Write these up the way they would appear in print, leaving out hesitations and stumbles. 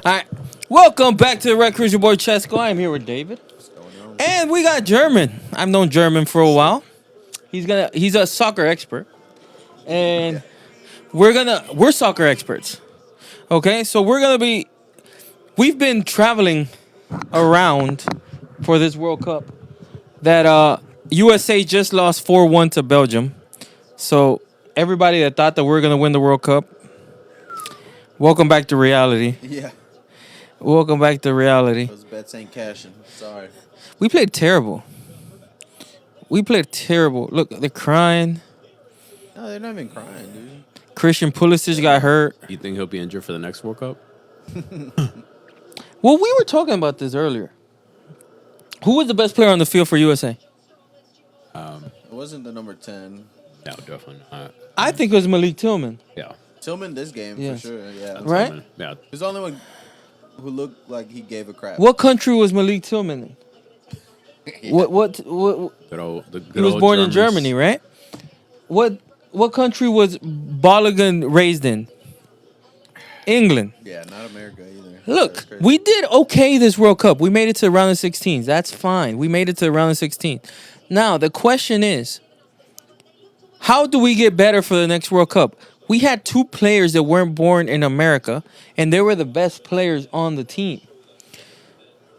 All right. Welcome back to the Red Cruiser Boy Chesco. I'm here with David. What's going on? And we got German. I've known German for a while. He's a soccer expert. And we're soccer experts. Okay? So we've been traveling around for this World Cup that USA just lost 4-1 to Belgium. So everybody that thought that we're gonna win the World Cup, welcome back to reality. Yeah, Welcome back to reality. those bets ain't cashing. Sorry. We played terrible. Look, they're crying. No, they're not even crying, dude. Christian Pulisic got hurt. You think he'll be injured for the next World Cup? Well, we were talking about this earlier. Who was the best player on the field for USA? It wasn't the number 10. No, definitely not. I think it was Malik Tillman. Yeah. Tillman this game, Yes. for sure. Yeah. Right? Yeah. He's the only one who looked like he gave a crap. What country was Malik Tillman in? What Good old, the good he was old born in Germans. Germany, right? What country was Balogun raised in? England. Yeah, not America either. That's Look, crazy. we did okay this World Cup. We made it to round of 16. That's fine. We made it to round of 16. Now, the question is, how do we get better for the next World Cup? We had two players that weren't born in America, and they were the best players on the team.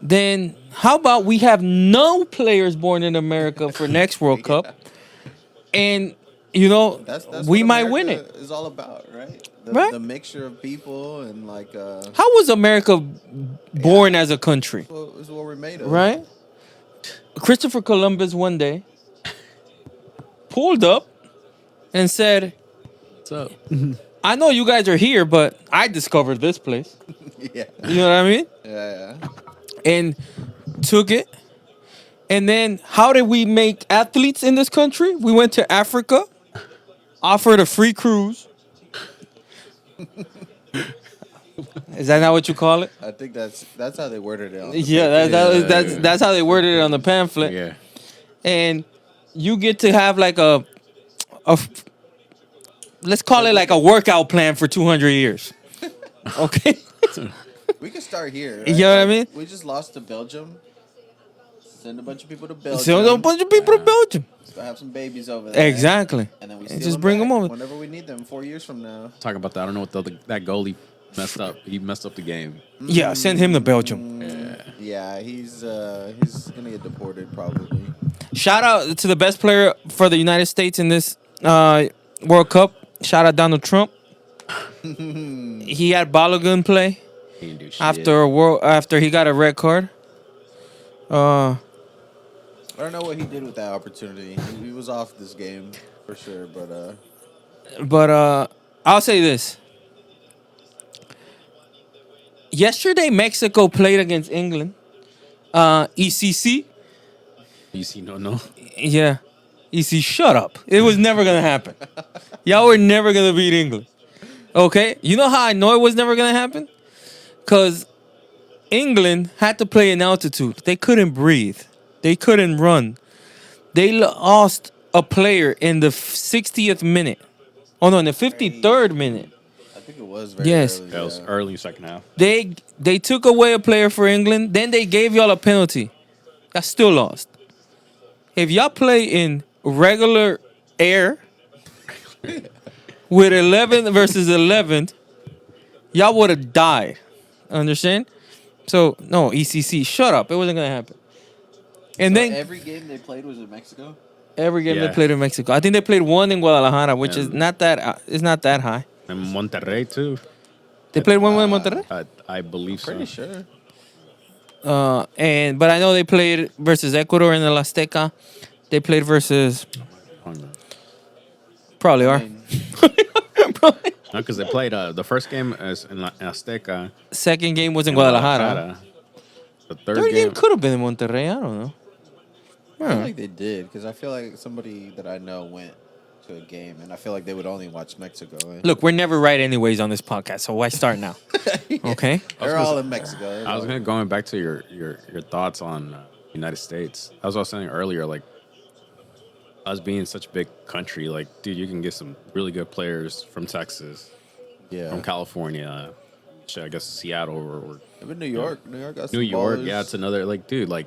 Then, how about we have no players born in America for next World Cup? And, That's we what might America win it. is all about, right? Right? The mixture of people and like How was America born as a country? what is what we're made of. Right? Christopher Columbus one day pulled up and said, What's up? I know you guys are here, but I discovered this place. Yeah. You know what I mean? Yeah. And took it. And then how did we make athletes in this country? We went to Africa, offered a free cruise. Is that not what you call it? I think that's how they worded it. On the Yeah, paper. that's how they worded it on the pamphlet. Yeah. And you get to have like a let's call it like a workout plan for 200 years. Okay? We could start here. Right? You know what I mean? We just lost to Belgium. Send a bunch of people to Belgium. So a bunch of people to Belgium. Let's go have some babies over there. Exactly. And then we And steal just bring back them over. whenever we need them. 4 years from now. Talking about that, I don't know what that goalie messed up. He messed up the game. Yeah, send him to Belgium. Yeah, he's gonna get deported probably. Shout out to the best player for the United States in this World Cup. Shout out Donald Trump. He had Balogun play He didn't do shit. after he got a red card. I don't know what he did with that opportunity. He was off this game for sure, But I'll say this. Yesterday, Mexico played against England. ECC. You see, no. Yeah. EC, shut up. It was never going to happen. Y'all were never going to beat England. Okay? You know how I know it was never going to happen? Because England had to play in altitude. They couldn't breathe. They couldn't run. They lost a player in the 60th minute. Oh, no, in the 53rd minute. I think it was very Yes. early. That was yeah. early second half. They took away a player for England. Then they gave y'all a penalty. Y'all still lost. If y'all play in regular air with 11 versus 11, y'all would have died. Understand? So, no, ECC, shut up. It wasn't going to happen. And So then every game they played was in Mexico. every game they Yeah. played in Mexico. I think they played one in Guadalajara, which is And- not that it's not that high. And Monterrey, too. They played one in Monterrey? I believe so. Pretty sure. But I know they played versus Ecuador in the Azteca. They played versus probably are. mean, Because they played the first game as in Azteca. Second game was in in Guadalajara. The third Third game game. could have been in Monterrey. I don't know. I feel like they did because I feel like somebody that I know went to a game, and I feel like they would only watch Mexico. Look, we're never right anyways on this podcast, so why start now? Okay. They're all in Mexico. I was going back to your thoughts on United States. As I was saying earlier, like us being such a big country, like dude, you can get some really good players from Texas, yeah. from California, shit, I guess Seattle or Even New York. New York got some New York. ballers. Yeah, it's another like, dude. Like,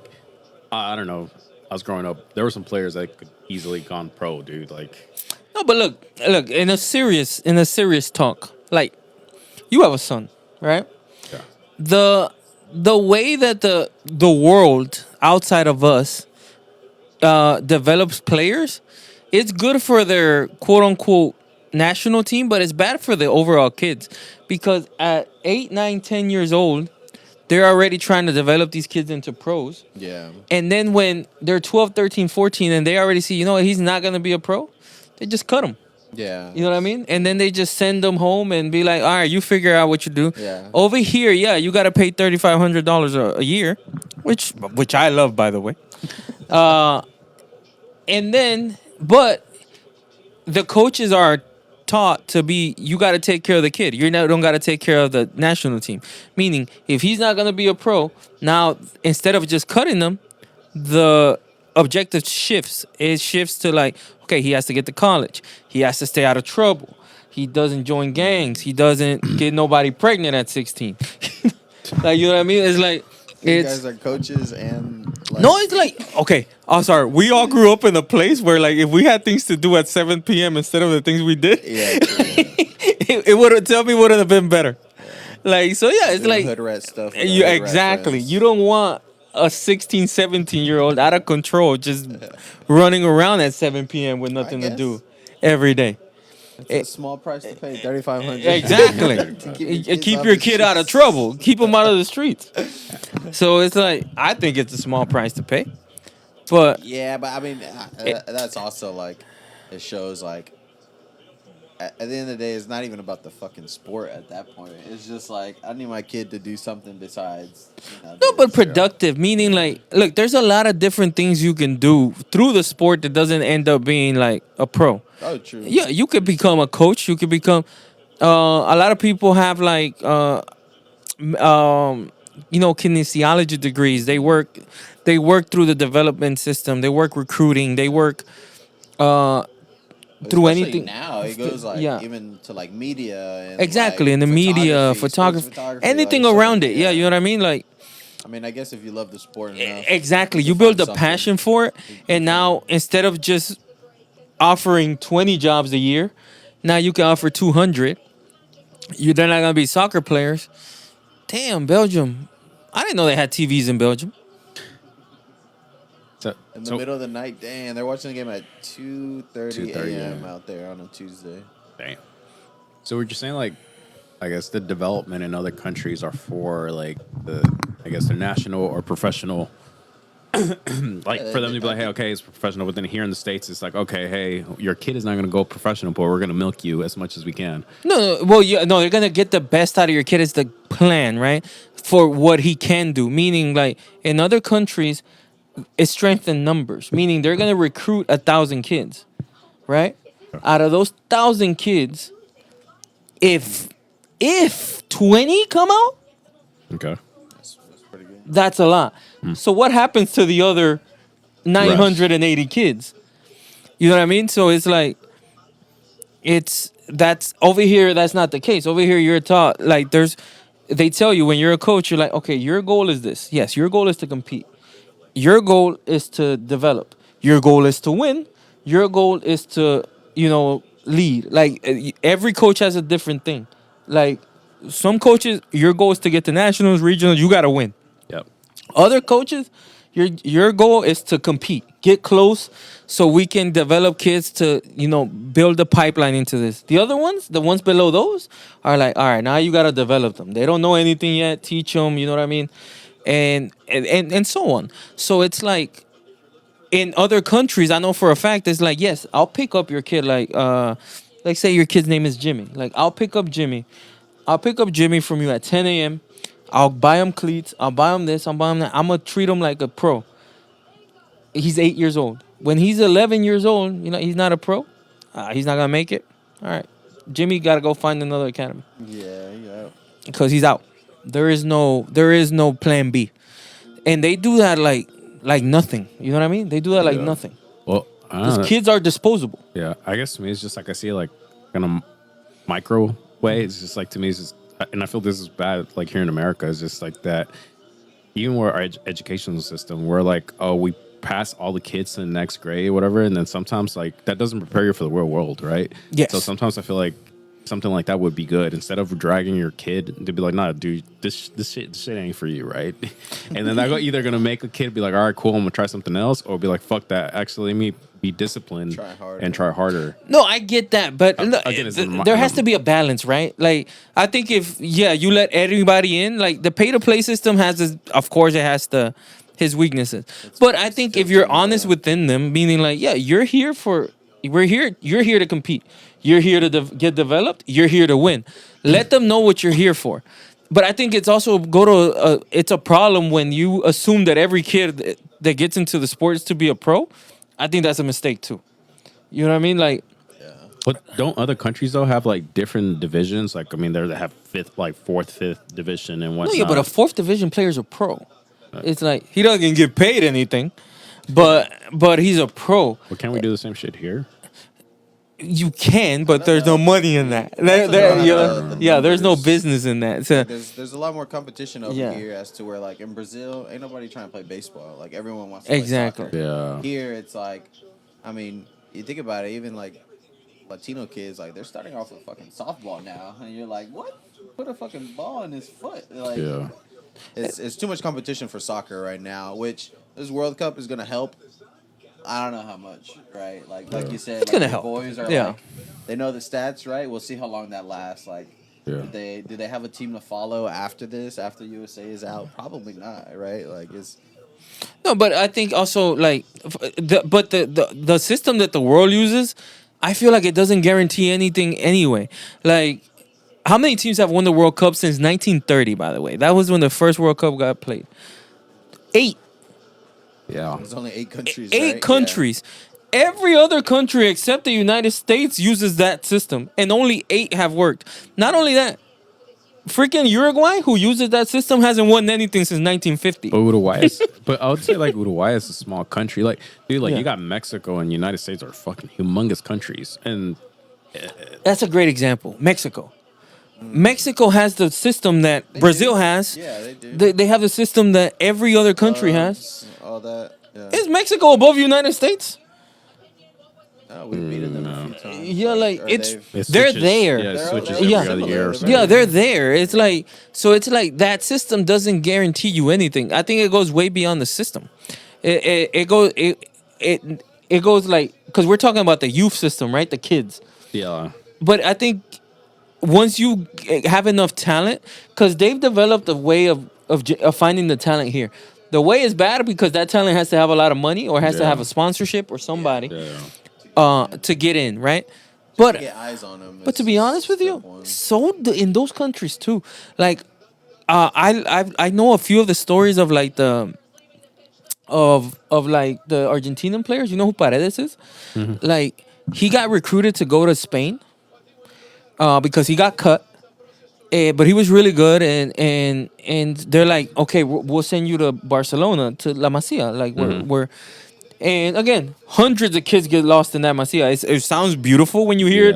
I don't know. I was growing up. There were some players that could easily gone pro, dude. Like, No, but look. In a serious talk, like you have a son, right? yeah, The way that the world outside of us develops players, it's good for their quote unquote national team, but it's bad for the overall kids because at 8, 9, 10 years old, they're already trying to develop these kids into pros. Yeah. And then when they're 12, 13, 14, and they already see, he's not going to be a pro, they just cut him. Yeah. You know what I mean? And then they just send them home and be like, all right, you figure out what you do. Yeah. Over here, yeah, you got to pay $3,500 a year, which I love, by the way. And then, but the coaches are taught to be, you got to take care of the kid. You don't got to take care of the national team. Meaning, if he's not going to be a pro, now instead of just cutting them, the objective shifts. It shifts to like, okay, he has to get to college. He has to stay out of trouble. He doesn't join gangs. He doesn't get nobody pregnant at 16. Like, you know what I mean? It's like, You it's guys are coaches and like, no, it's like, okay, I'm sorry. We all grew up in a place where, like, if we had things to do at 7 p.m. instead of the things we did, yeah, true, yeah. it would have been better. Like, so yeah, it's Doing like, hood rat stuff. with you our hood rat exactly. friends. You don't want a 16, 17-year-old out of control just running around at 7 p.m. with nothing to guess. do every day. It's a small price to pay, $3,500. Exactly. To keep Keep off your the kid out of streets. trouble. Keep him out of the streets. So it's like, I think it's a small price to pay. But Yeah, but I mean, that's also like, it shows like, at the end of the day, it's not even about the fucking sport at that point. It's just like, I need my kid to do something besides. no, but this, productive, meaning like, look, there's a lot of different things you can do through the sport that doesn't end up being like a pro. Oh, true. Yeah, you could become a coach. You could become. A lot of people have like, kinesiology degrees. They work through the development system. They work recruiting. They work through Especially anything. now, it goes like Yeah. even to like media and Exactly, like, in the media, sports photography, anything like, so, around it. Yeah, you know what I mean. Like, I mean, I guess if you love the sport enough, exactly, you can build find a something. passion for it, and now instead of just offering 20 jobs a year, now you can offer 200. They're not gonna be soccer players. Damn, Belgium. I didn't know they had TVs in Belgium. so, In the so- middle of the night, damn, they're watching the game at 2:30 2:30 a.m. yeah. out there on a Tuesday. damn. So we're just saying like, I guess the development in other countries are for like the national or professional. Like for them to be like, hey, okay, it's professional. But then here in the States, it's like, okay, hey, your kid is not going to go professional, but we're going to milk you as much as we can. No, well, they're gonna get the best out of your kid. Is the plan, right? For what he can do. Meaning, like in other countries, it's strength in numbers. Meaning they're gonna recruit 1,000 kids, right? Out of those 1,000 kids, if 20 come out, Okay. That's pretty good. that's a lot. So what happens to the other 980 kids? You know what I mean? So it's like, that's over here. That's not the case. Over here, you're taught like they tell you when you're a coach, you're like, okay, your goal is this. Yes, your goal is to compete. Your goal is to develop. Your goal is to win. Your goal is to, lead. Like every coach has a different thing. Like some coaches, your goal is to get to nationals, regionals. You got to win. Yep. Other coaches, your goal is to compete, get close, so we can develop kids to build a pipeline into this. The other ones, the ones below those, are like, all right, now you gotta develop them. They don't know anything yet. Teach them. You know what I mean, and so on. So it's like in other countries, I know for a fact, it's like, yes, I'll pick up your kid. Like say your kid's name is Jimmy. Like I'll pick up Jimmy. I'll pick up Jimmy from you at 10 a.m. I'll buy him cleats. I'll buy him this. I'll buy him that. I'm going to treat him like a pro. He's 8 years old. When he's 11 years old, he's not a pro. He's not going to make it. All right. Jimmy got to go find another academy Yeah. because he's out. There is no plan B. And they do that like nothing. You know what I mean? They do that like Yeah. nothing. Well, I don't Because know. kids are disposable. Yeah, I guess to me it's just like I see it like in a micro way. It's just like to me it's just and I feel this is bad. Like here in America, is just like that. Even with our educational system, we're like, oh, we pass all the kids to the next grade, whatever, and then sometimes like that doesn't prepare you for the real world, right? Yes. So sometimes I feel like something like that would be good instead of dragging your kid to be like, nah, dude, this shit ain't for you, right? And then that either gonna make a kid be like, all right, cool, I'm gonna try something else, or be like, fuck that, actually, let me be disciplined Try harder. and try harder. No, I get that, but look, again, it's there has to be a balance, right? Like, I think if you let everybody in, like the pay to play system of course, it has his weaknesses. But I think if you're honest within them, meaning like, yeah, you're here to compete. You're here to get developed. You're here to win. Let them know what you're here for. But I think it's also it's a problem when you assume that every kid that gets into the sports to be a pro. I think that's a mistake too. You know what I mean? Like, But don't other countries though have like different divisions? Like I mean, they have fourth, fifth division and no, whatnot. yeah, but a fourth division player is a pro. It's like he doesn't get paid anything, but he's a pro. Well, can't we do the same shit here? You can, but there's no money in that. There's no business in that. So, There's a lot more competition over Yeah. here as to where like in Brazil, ain't nobody trying to play baseball. Like everyone wants to Exactly. play soccer. Yeah. Here it's like, I mean, you think about it, even like Latino kids, like they're starting off with fucking softball now, and you're like, what? Put a fucking ball in his foot. Like, Yeah. it's too much competition for soccer right now. Which this World Cup is gonna help. I don't know how much, right? Like you said, It's gonna the help. boys are Yeah. like, they know the stats, right? We'll see how long that lasts. Like, Yeah. do they have a team to follow after this? After USA is out, probably not, right? Like it's no, but I think also like, the system that the world uses, I feel like it doesn't guarantee anything anyway. Like, how many teams have won the World Cup since 1930? By the way, that was when the first World Cup got played. 8. Yeah. there's only 8 countries. Eight right? countries. Every other country except the United States uses that system, and only 8 have worked. Not only that, freaking Uruguay, who uses that system, hasn't won anything since 1950. But Uruguay is, but I would say like Uruguay is a small country. Like, dude, like Yeah. you got Mexico and United States are fucking humongous countries, and That's a great example. Mexico. Mexico has the system that Brazil has. Yeah, they do. They have the system that every other country has. All that. Yeah. Is Mexico above United States? No, we've beaten them a few times. Yeah, like, or it's- they've- it They're switches- there. Yeah, it They're- switches they're Yeah. every other year. Or similar. something. Yeah, they're there. It's like, so it's like that system doesn't guarantee you anything. I think it goes way beyond the system. It goes like, because we're talking about the youth system, right? The kids. Yeah. But I think once you have enough talent, because they've developed a way of finding the talent here. The way is bad because that talent has to have a lot of money or has to Yeah. have a sponsorship or somebody Yeah. to get in, right? But Get eyes on them. but to be honest with you, in those countries too. Like, I know a few of the stories of like like the Argentinian players. You know who Paredes is? Like, he got recruited to go to Spain because he got cut. But he was really good, and they're like, okay, we'll send you to Barcelona, to La Masia, like where and again, hundreds of kids get lost in that Masia. It sounds beautiful when you hear it,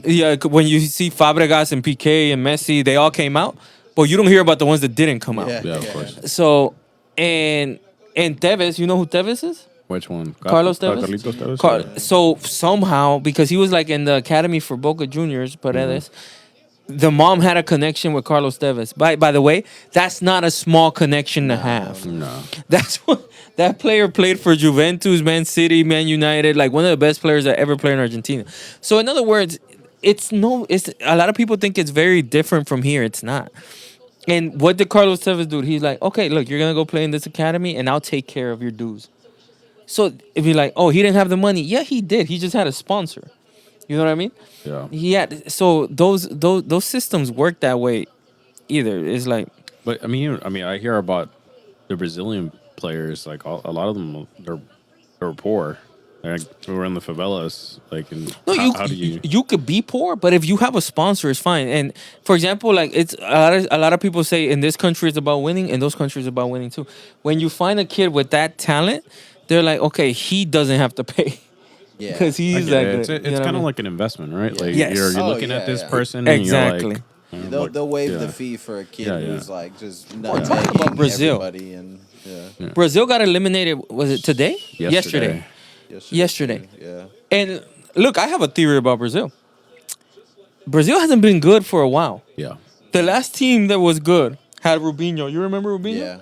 Yeah, like when you see Fabregas and Piqué and Messi, they all came out, but you don't hear about the ones that didn't come out. Yeah, of course. So and Tevez, you know who Tevez is? Which one? Carlos Tevez? Carlitos Tevez? So somehow, because he was like in the academy for Boca Juniors, Paredes, the mom had a connection with Carlos Tevez. By the way, that's not a small connection to have. No. That's what that player played for Juventus, Man City, Man United, like one of the best players that ever played in Argentina. So in other words, it's a lot of people think it's very different from here. It's not. And what did Carlos Tevez do? He's like, okay, look, you're gonna go play in this academy, and I'll take care of your dues. So if you're like, oh, he didn't have the money, yeah, he did. He just had a sponsor. You know what I mean? Yeah. Yeah. So those systems work that way. Either it's like, But I mean, I hear about the Brazilian players. Like a lot of them, they're poor. Like, we're in the favelas. Like, and no, how do you? you could be poor, but if you have a sponsor, it's fine. And for example, like it's a lot of people say in this country it's about winning, in those countries it's about winning too. When you find a kid with that talent, they're like, okay, he doesn't have to pay. Yeah. Because I he's get that it. good. It's You know what kind I of mean? like an investment, right? Like Yes. you're Oh, looking yeah, at this yeah. person and you're Exactly. like, They'll waive the Yeah. fee for a kid Yeah, yeah. who's like just talking nutmegging about Brazil. everybody and Brazil got eliminated. Was it today? Yesterday. Yesterday. Yeah. And look, I have a theory about Brazil. Brazil hasn't been good for a while. Yeah. The last team that was good had Rubinho. You remember Rubinho? Yeah.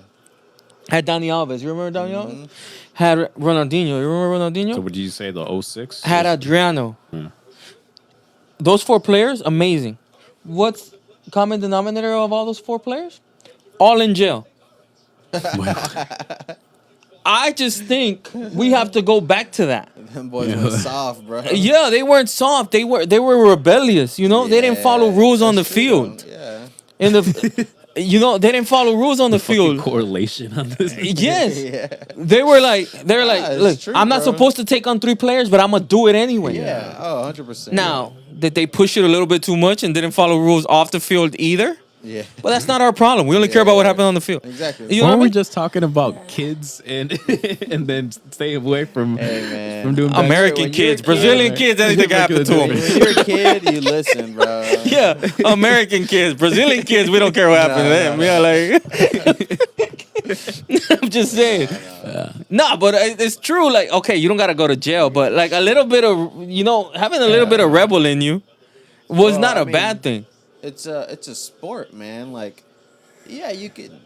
Had Dani Alves. You remember Dani Alves? Had Ronaldinho. You remember Ronaldinho? So would you say the 06? Had Adriano. Those 4 players, amazing. What's the common denominator of all those 4 players? All in jail. I just think we have to go back to that. Them boys were soft, bro. Yeah, they weren't soft. They were rebellious. You know, they didn't follow rules on the That's true, field. though. Yeah. In the, they didn't follow rules on the Fucking field. correlation on this. Yes, Yeah. they were like, it's look, true, I'm not bro. supposed to take on 3 players, but I'm gonna do it anyway. Yeah. Oh, 100%. Now, did they push it a little bit too much and didn't follow rules off the field either? Yeah. Well, that's not our problem. We only care about what happened on the field. Exactly. You know what I Weren't we mean? just talking about kids and and then stay away from Hey, man. from doing bad American when you're a kids, kid, Brazilian man. kids, anything can happen to When them. you're a kid, you listen, bro. Yeah, American kids, Brazilian kids, we don't care what happened to them. no. Yeah, like I'm just saying. No, but it's true. Like, okay, you don't gotta go to jail, but like a little bit of, having a little bit of rebel in you was Well, not I a mean, bad thing. It's a sport, man. Like, yeah, you can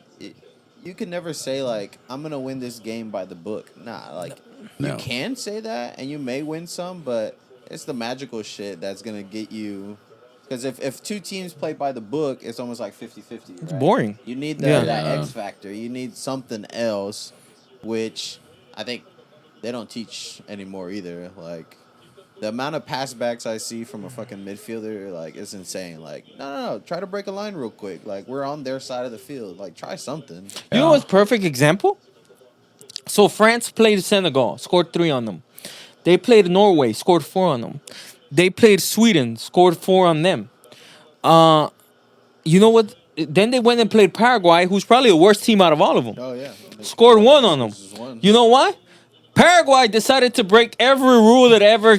never say like I'm gonna win this game by the book. Nah, like No. you can say that, and you may win some, but it's the magical shit that's gonna get you. Because if 2 teams play by the book, it's almost like 50-50. It's boring. You need Yeah. that X factor. You need something else, which I think they don't teach anymore either. Like, the amount of passbacks I see from a fucking midfielder, like, it's insane. Like, no, try to break a line real quick. Like, we're on their side of the field. Like, try something. You know what's perfect example? So France played Senegal, scored 3 on them. They played Norway, scored 4 on them. They played Sweden, scored 4 on them. You know what? Then they went and played Paraguay, who's probably the worst team out of all of them. Oh, yeah. Scored 1 on them. This is one. You know why? Paraguay decided to break every rule that ever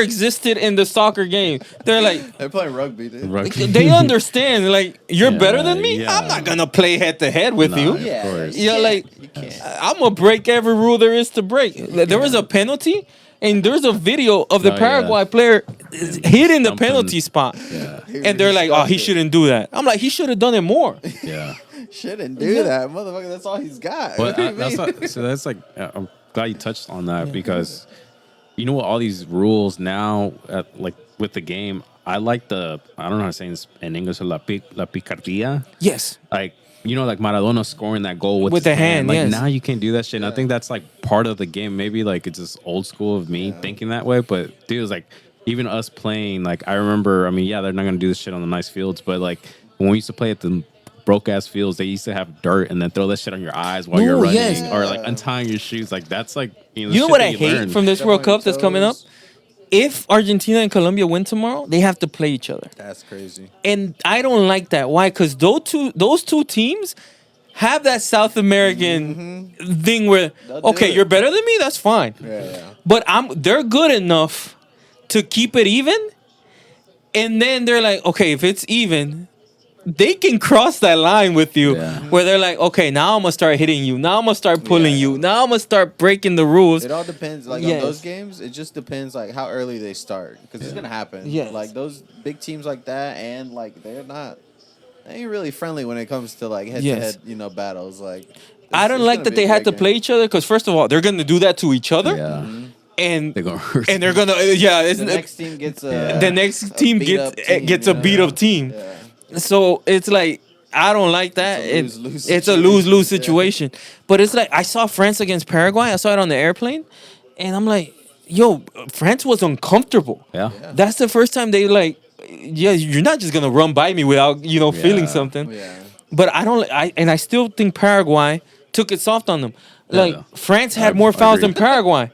existed in the soccer game. They're like, They're playing rugby, dude. Rugby. they understand. Like, you're Yeah, better than me. yeah. I'm not gonna play head to head with Nah, you. Of course. Yeah, like You can't. I'm gonna break every rule there is to break. There was a penalty, and there's a video of the Oh, yeah. Paraguay player hitting the Something- penalty spot, Yeah. and they're like, "Oh, he shouldn't do that." I'm like, he should have done it more. Yeah. Shouldn't do that, motherfucker. That's all he's got. But What do you that's mean? not, so that's like I'm glad you touched on that because you know what, all these rules now like with the game, I like I don't know how to say in English, la picardía. Yes, Like, like Maradona scoring that goal with With his the hand, Like yes. now you can't do that shit. And I think that's like part of the game. Maybe like it's just old school of me thinking that way. But dude, it's like even us playing, like I remember, I mean, yeah, they're not gonna do this shit on the nice fields, but like when we used to play at the broke ass fields, they used to have dirt and then throw that shit on your eyes while you're No, running. yes. Or like untying your shoes. Like that's like you know shit what that I you hate learn. from this Step World on your Cup that's coming up? toes. If Argentina and Colombia win tomorrow, they have to play each other, That's crazy. and I don't like that. Why? Because those two teams have that South American thing where They'll do okay, it. you're better than me, that's fine. Yeah. But they're good enough to keep it even. And then they're like, okay, if it's even, they can cross that line with you Yeah. where they're like, okay, now I'm going to start hitting you. Now I'm going to start pulling Yeah. you. Now I'm going to start breaking the rules. It all depends. Like Yes. on those games, it just depends like how early they start because it's gonna happen. Yes. Like those big teams like that, and like they ain't really friendly when it comes to like head to Yes. head, battles. Like I don't like that they had to play each other because, first of all, they're going to do that to each other. Yeah. And They're gonna hurt. and they're going to, yeah. It's, The next team gets a the next team beat up team, gets a you know? beat up team. Yeah. So it's like I don't like that. It's a lose-lose It's a situation. lose-lose Yeah. situation. But it's like I saw France against Paraguay. I saw it on the airplane, and I'm like, yo, France was uncomfortable. Yeah. That's the first time they like, yeah, you're not just gonna run by me without feeling Yeah. something. Yeah. But I still think Paraguay took it soft on them. Like Yeah. France had I more fouls agree. than Paraguay.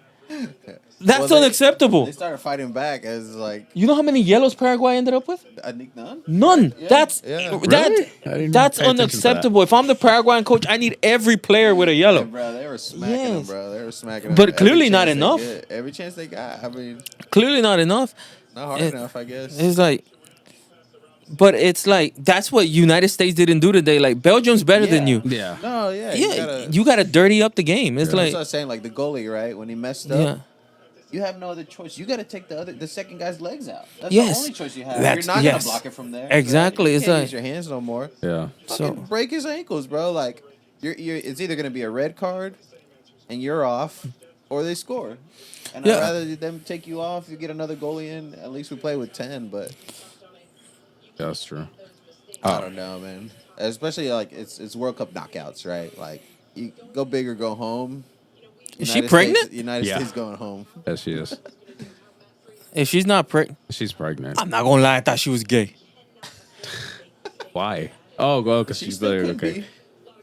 That's Well, they- unacceptable. They started fighting back as like You know how many yellows Paraguay ended up with? I think none. None. That's yeah. Really? I that. didn't That's pay attention to that. unacceptable. If I'm the Paraguayan coach, I need every player with a yellow. Bro, they were smacking them, Yes. bro. They were smacking them. But every clearly not chance they enough. get. Every chance they got. I mean, Clearly not enough. not hard It- enough, I guess. It's like but it's like that's what United States didn't do today. Like Belgium's better than you. Yeah. No, yeah. Yeah, you gotta dirty up the game. It's That's what I like was saying. Like the goalie, right? When he messed up, yeah. you have no other choice. You got to take the second guy's legs out. That's Yes. the only choice you have. That's- You're not yes. gonna block it from there. Exactly, Right? You it's can't like- use your hands no more. Yeah. So Fucking break his ankles, bro. Like you're it's either gonna be a red card, and you're off, or they score. And Yeah. I'd rather them take you off. You get another goalie in. At least we play with 10. But Yeah, that's true. I don't know, man. Especially like it's World Cup knockouts, right? Like you go big or go home. Is she pregnant? United Yeah. States going home. Yes, she is. if she's not pregnant, She's pregnant. I'm not gonna lie. I thought she was gay. Why? Oh, well, because She she's still better. could Okay.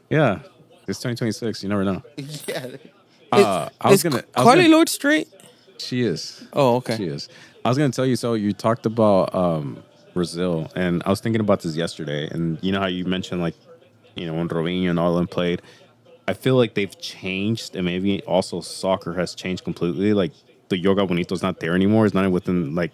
Yeah. It's 2026. You never know. be. Yeah. I was Is gonna. Carly Lloyd straight? She is. Oh, okay. She is. I was gonna tell you. So you talked about Brazil, and I was thinking about this yesterday. And you know how you mentioned like, when Robinho and all them played. I feel like they've changed, and maybe also soccer has changed completely. Like the Yoga Bonito's not there anymore. It's not within like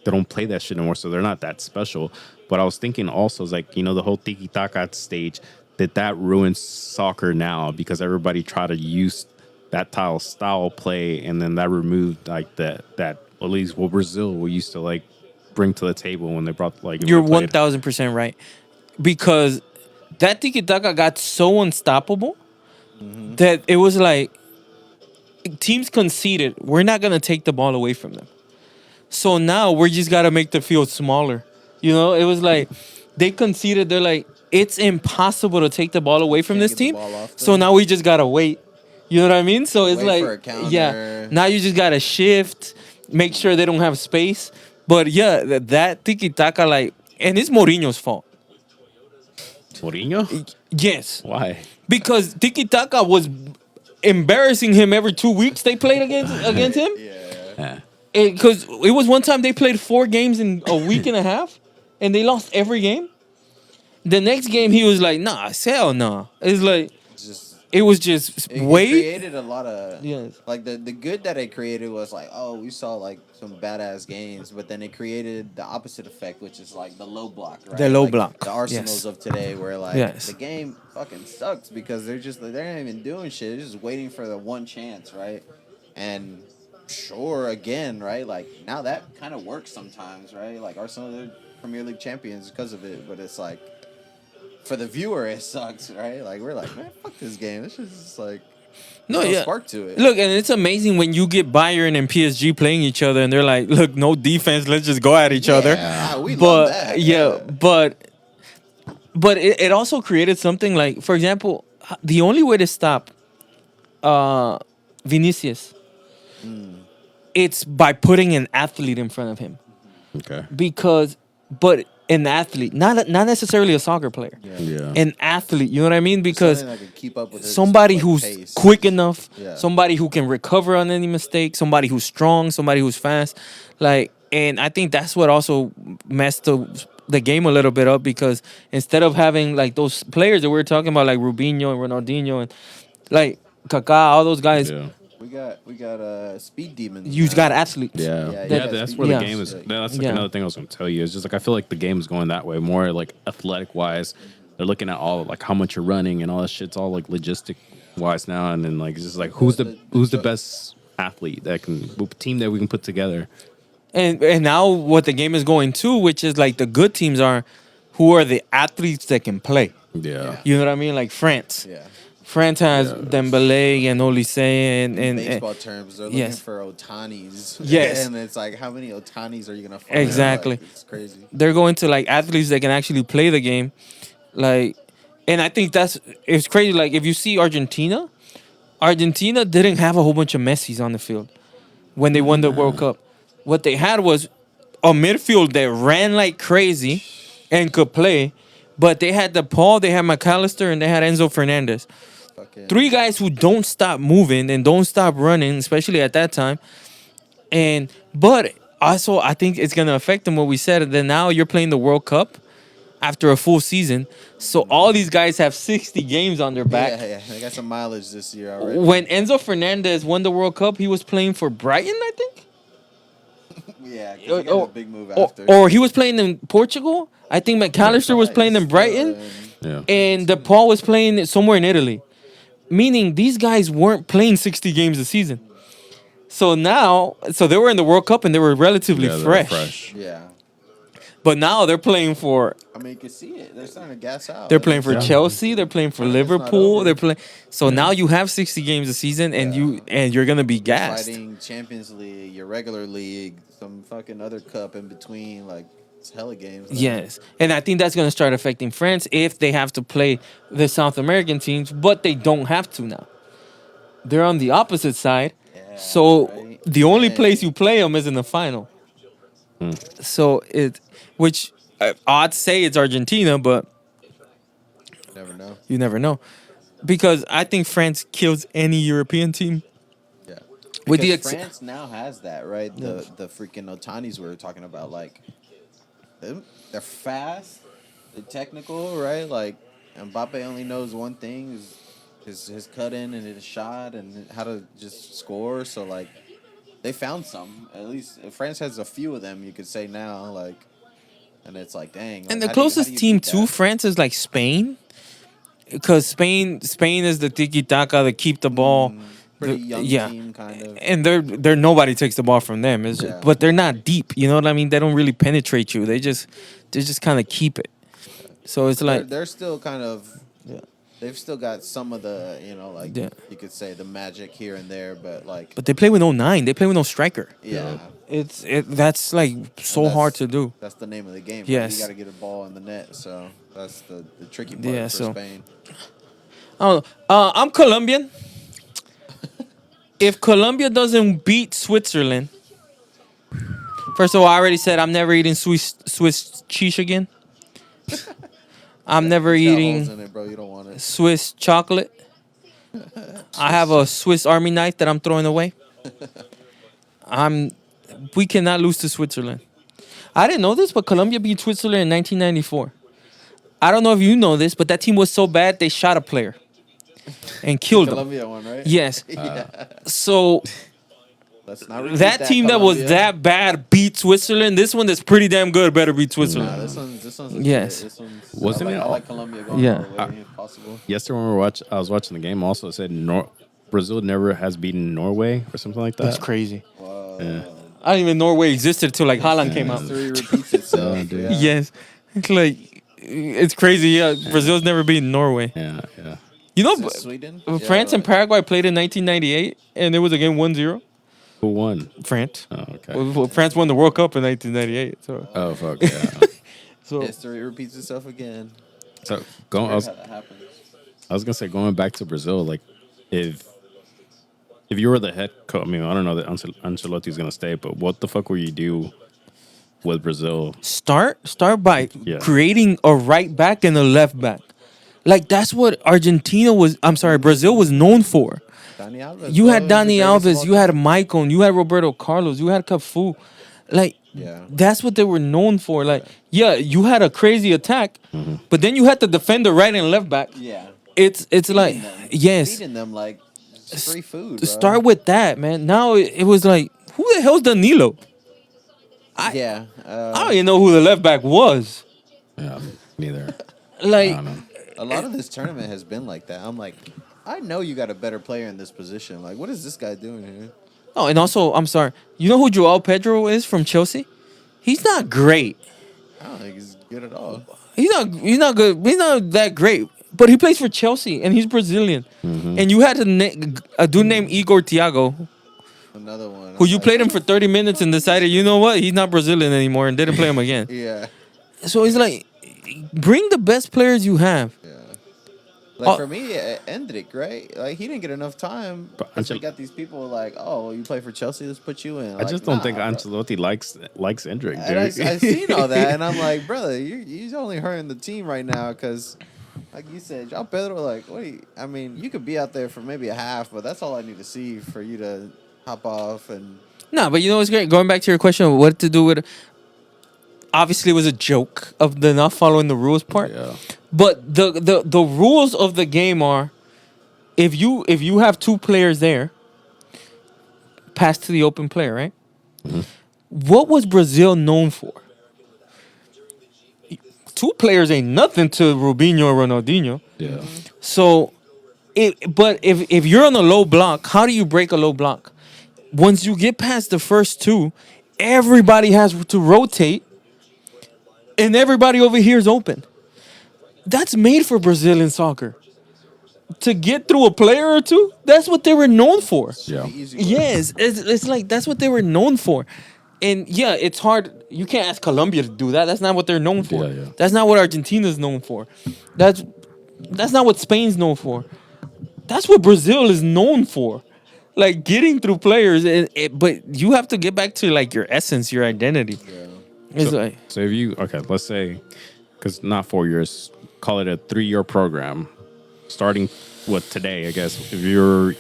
they don't play that shit anymore, so they're not that special. But I was thinking also, is like the whole tiki taka stage that ruins soccer now because everybody tried to use that style play, and then that removed like that at least what Brazil we used to like bring to the table when they brought like You're when they played. 1000% right, because that tiki taka got so unstoppable that it was like teams conceded. We're not gonna take the ball away from them. So now we're just gotta make the field smaller. It was like they conceded. They're like, it's impossible to take the ball away from Can't this get the team. ball off So them. now we just gotta wait. You know what I mean? So it's Wait like, for a counter. yeah. Now you just gotta shift, make sure they don't have space. But yeah, that tiki taka, like, and it's Mourinho's fault. Mourinho? Yes, Why? because tiki taka was embarrassing him every 2 weeks they played against him. Yeah. Because it was one time they played 4 games in a week and a half, and they lost every game. The next game he was like, "Nah, hell no." It's like Just it was just it wait. created a lot of Yes. like the good that it created was like, oh, we saw like some badass games, but then it created the opposite effect, which is like the low block, right? The low Like, block, the Arsenals yes. of today, where like Yes. the game fucking sucks because they're not even doing shit. They're just waiting for the one chance, right? And sure, again, right? Like now that kind of works sometimes, right? Like Arsenal, they're Premier League champions because of it, but it's like for the viewer, it sucks, right? Like we're like, man, fuck this game. This is just like No, no yeah. spark to it. Look, and it's amazing when you get Bayern and PSG playing each other, and they're like, "Look, no defense. Let's just go at each other." Yeah, we But love that. yeah, but it also created something like, for example, the only way to stop Vinicius, it's by putting an athlete in front of him. Okay. But an athlete, not necessarily a soccer player, Yeah. an athlete. You know what I mean? Because Something that can keep up with it, somebody like, who's pace. quick enough, Yeah. somebody who can recover on any mistake, somebody who's strong, somebody who's fast. Like, and I think that's what also messed the game a little bit up, because instead of having like those players that we were talking about, like Rubinho and Ronaldinho and like Kaká, all those guys, Yeah. We got speed demons. you now. got athletes. Yeah, Yeah, yeah, yeah, that's speed- where yeah. the game is. That's like Yeah. another thing I was going to tell you. It's just like I feel like the game is going that way, more like athletic wise. They're looking at all like how much you're running and all that shit's all like logistic wise now, and then like it's just like who's the best athlete that can team that we can put together. And now what the game is going to, which is like the good teams are, who are the athletes that can play. Yeah, You know what I mean? Like France. Yeah. France has Yeah. Dembele and Olise In and baseball terms, they're looking yes. for Otanis. Yes. and it's like, how many Otanis are you gonna find? Exactly. Like, it's crazy. they're going to like athletes that can actually play the game, like, and I think it's crazy. Like if you see Argentina didn't have a whole bunch of Messis on the field when they won the World Cup. What they had was a midfield that ran like crazy and could play, but they had DePaul, they had McAllister, and they had Enzo Fernandez. Fucking 3 guys who don't stop moving and don't stop running, especially at that time. But also, I think it's gonna affect them. What we said, that now you're playing the World Cup after a full season, so all these guys have 60 games on their back. Yeah, they got some mileage this year already. When Enzo Fernandez won the World Cup, he was playing for Brighton, I think, Yeah, 'cause he got a big move or, after. or he was playing in Portugal. I think McAllister was playing in Brighton, Yeah. and DePaul was playing somewhere in Italy. Meaning these guys weren't playing 60 games a season. So now, they were in the World Cup and they were relatively Yeah, they're fresh. Yeah. But now they're playing for I mean, you can see it. They're starting to gas out. they're playing for Yeah. Chelsea, they're playing for It's not Liverpool, over. they're playing. So now you have 60 games a season, and you're gonna be gassed. Fighting Champions League, your regular league, some fucking other cup in between. Like, it's hella games. now. Yes, and I think that's gonna start affecting France if they have to play the South American teams, but they don't have to now. They're on the opposite side, Yeah, so right. the only And- place you play them is in the final. So which odds say it's Argentina, but Never know. you never know, because I think France kills any European team. Yeah. With the Because France now has that, right? The freaking Otanis we were talking about, like, they're fast, they're technical, right? Like, Mbappe only knows one thing is his cut in and his shot and how to just score. So, like, they found some. At least France has a few of them, you could say now, like, and it's like, dang. Like, And the how do you closest team beat to that? France is like Spain, because Spain is the tiki taka, the keep the ball. Pretty the- young yeah. team, kind of. And they're nobody takes the ball from them. It's just, Yeah. but they're not deep. You know what I mean? They don't really penetrate you. They just kind of keep it. So it's like they're still kind of. Yeah. They've still got some of the, like, Yeah. you could say the magic here and there, but like, but they play with no 9. They play with no striker. yeah. That's like so That's- hard to do. That's the name of the game. Right? Yes. You got to get a ball in the net. So that's the tricky part Yeah, for so- Spain. Oh, I'm Colombian. If Colombia doesn't beat Switzerland, first of all, I already said I'm never eating Swiss cheese again. I'm never It's got holes eating in it, bro. You don't want it. Swiss chocolate. I have a Swiss Army knife that I'm throwing away. We cannot lose to Switzerland. I didn't know this, but Colombia beat Switzerland in 1994. I don't know if you know this, but that team was so bad they shot a player and killed him. Colombia one, right? Yes. yeah. So Let's not repeat that team that was Colombia. that bad beat Switzerland. This one that's pretty damn good better beat Nah, Switzerland. this one's Yes. This one's, Wasn't I like, it I all- like Colombia going Yeah. all the way if possible. Yesterday when I was watching the game, also it said Brazil never has beaten Norway or something like that. That's crazy. Wow. Yeah. I didn't even know Norway existed until like Haaland came out. History repeats itself. Yeah, dude. yeah. Yes. It's like it's crazy. Yeah, Brazil's never beaten Norway. Yeah, yeah. You know, Is it Sweden? France and Paraguay played in 1998, and it was a game 1-0. Who won? France. Oh, okay. Well, France won the World Cup in 1998. So, Oh, fuck yeah. so History repeats itself again. So going, I Weird was, how that happens. I was gonna say going back to Brazil, like if you were the head coach, I mean, I don't know that Ancelotti's gonna stay, but what the fuck will you do with Brazil? start by Yeah. creating a right back and a left back. Like that's what Brazil was known for. Dani Alves, You bro, had he's the Dani greatest Alves, of all you had time. Maicon, you had Roberto Carlos, you had Cafu. Like Yeah. that's what they were known for. Like yeah, you had a crazy attack, Mm-hmm. but then you had to defend the right and left back. Yeah. It's like Feeding them. yes, Feeding them like it's free food. Bro. start with that, man. Now it was like who the hell's Danilo? Yeah. I don't even know who the left back was. Yeah, neither. Like I don't know. A lot of this tournament has been like that. I'm like, I know you got a better player in this position. Like, what is this guy doing here? oh, and also I'm sorry. You know who Joao Pedro is from Chelsea? He's not great. I don't think he's good at all. He's not good. He's not that great. But he plays for Chelsea and he's Brazilian. And you had a dude named Igor Thiago Another one. who I'm you like, played him for 30 minutes and decided, you know what? He's not Brazilian anymore and didn't play him again. Yeah. So it's like bring the best players you have. Yeah. Like Oh. for me, Endrick, right? Like he didn't get enough time. But But you Ancel- got these people like, oh, you play for Chelsea, let's put you in. I Like, just don't nah, think bro. Ancelotti likes Endrick, dude. And I seen all that, and I'm like, brother, you're only hurting the team right now because, like you said, João Pedro, like, what? I mean, you could be out there for maybe a half, but that's all I need to see for you to hop off and. No, but you know what's great? Going back to your question of what to do with obviously it was a joke of the not following the rules part. Yeah. But the rules of the game are if you have two players there, pass to the open player, right? What was Brazil known for? two players ain't nothing to Rubinho or Ronaldinho. Yeah. So, but if you're on a low block, how do you break a low block? Once you get past the first two, everybody has to rotate, and everybody over here is open. That's made for Brazilian soccer. To get through a player or two, that's what they were known for. Yeah. Easy work. Yes, it's like that's what they were known for. And yeah, it's hard. You can't ask Colombia to do that. That's not what they're known for. Yeah, yeah. That's not what Argentina's known for. That's not what Spain's known for. That's what Brazil is known for. Like getting through players, but you have to get back to like your essence, your identity. It's like So if you let's say, because not 4 years, call it a 3-year program, starting with today. I guess if you're,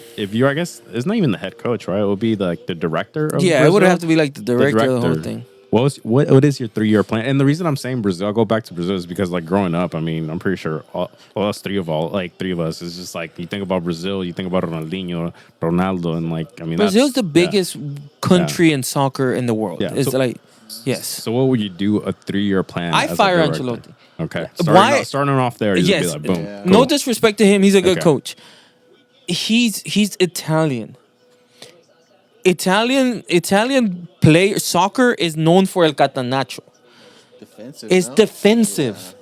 I guess it's not even the head coach, right? It would be like the director. Of yeah, Brazil? it would have to be like the director of the whole thing. What is your 3-year plan? And the reason I'm saying Brazil, I'll go back to Brazil, is because like growing up, I mean, I'm pretty sure three of us is just like you think about Brazil, you think about Ronaldinho, Ronaldo, and like I mean, Brazil's the yeah. biggest country in soccer in the world. Yeah, It's so- like, yes. So what would you do a 3-year plan? I as a fire director? Ancelotti. Okay, Why- starting off there, you'd Yes. be like, boom. Yeah. cool. No disrespect to him, he's a good Okay. coach. He's Italian. Italian play soccer is known for el catenaccio. Defensive. It's no? defensive.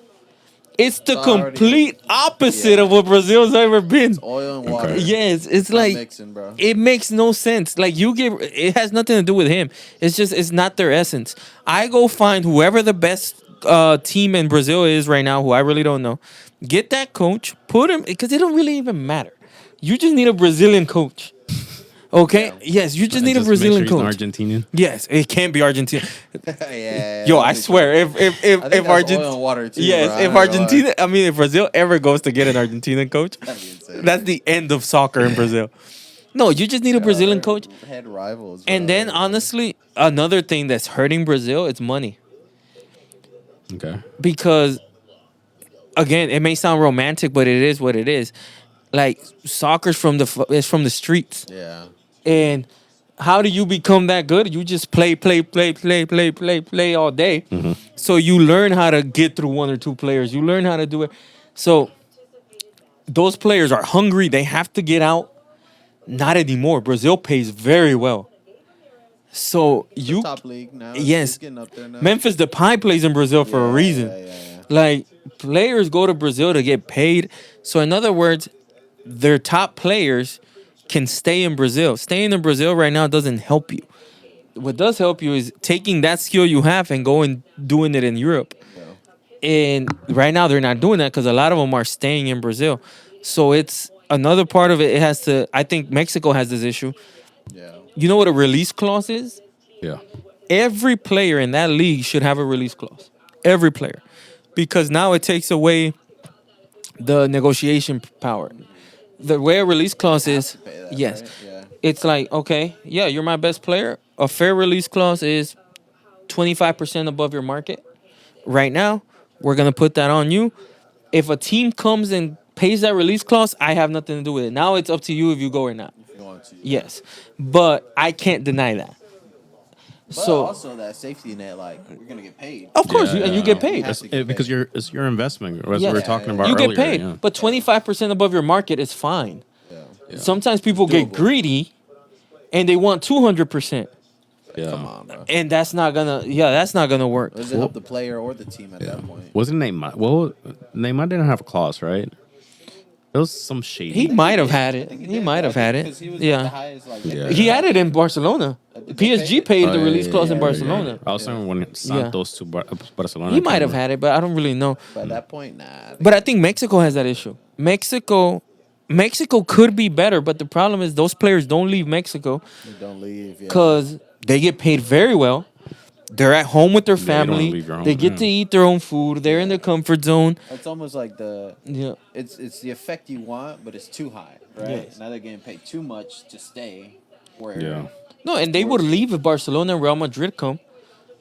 It's the It's already- complete opposite Yeah. of what Brazil's ever been. Oil and water. Okay. Yes, it's Not like mixing, bro. it makes no sense. Like it has nothing to do with him. It's not their essence. I go find whoever the best team in Brazil is right now, who I really don't know. Get that coach, put him because it don't really even matter. You just need a Brazilian coach. Okay? Yeah. Yes, you just And need a make Brazilian sure he's coach. an Argentinian. Yes, it can't be Argentina. Yeah. Yo, I swear, if I think that's Argentina, oil and water too. yes, bro. I if ain't gonna lie. Argentina, I mean, if Brazil ever goes to get an Argentinian coach, That'd be insane. that's the end of soccer in Brazil. No, you just need a Brazilian They're coach. Head rivals. And bro. then, honestly, another thing that's hurting Brazil is money. Okay. Because, again, it may sound romantic, but it is what it is. Like soccer's it's from the streets. Yeah. And how do you become that good? You just play all day. So you learn how to get through one or two players. You learn how to do it. So those players are hungry. They have to get out. Not anymore. Brazil pays very well. So you Top league now. Yes. It's getting up there now. Memphis Depay plays in Brazil for a reason. Yeah. Like players go to Brazil to get paid. So in other words, their top players can stay in Brazil. Staying in Brazil right now doesn't help you. What does help you is taking that skill you have and going doing it in Europe. And right now they're not doing that because a lot of them are staying in Brazil. So it's another part of it. It has to. I think Mexico has this issue. Yeah. You know what a release clause is? Yeah. Every player in that league should have a release clause. Every player. Because now it takes away the negotiation power. The way a release clause is, pay that, yes. right? Yeah. It's like, okay, yeah, you're my best player. A fair release clause is 25% above your market. Right now, we're going to put that on you. If a team comes and pays that release clause, I have nothing to do with it. Now it's up to you if you go or not. If you want to. Yes. But I can't deny that. But So, also that safety net, like we're gonna get paid. of course, Yeah, and you yeah. get paid. Has to get Because paid. it's your investment, as Yeah. we were talking about You earlier. get paid. Yeah. But 25% above your market is fine. Yeah. Sometimes people get Doable. greedy and they want 200%. Yeah. Come on, bro. And that's not gonna work. Does it help the player or the team at that point? Wasn't Neymar? Well, Neymar didn't have a clause, right? There was some shady. He might have had it. I think He did, might have had because it. he was the Yeah. highest, like, Yeah. He had it in Barcelona. Did they PSG pay paid Oh, the yeah, release yeah, clause in yeah, Barcelona. yeah. I was saying when Santos to Barcelona. He might have had it, but I don't really know. But at that point, nah. But I think Mexico has that issue. Mexico could be better, but the problem is those players don't leave Mexico They don't leave. Yeah. because they get paid very well. They're at home with their Yeah, you don't family. leave your home, They get yeah. to eat their own food. They're in their comfort zone. It's almost like Yeah. it's the effect you want, but it's too high, right? Yes. Now they're getting paid too much to stay. Where Yeah. No, and they would leave if Barcelona and Real Madrid come,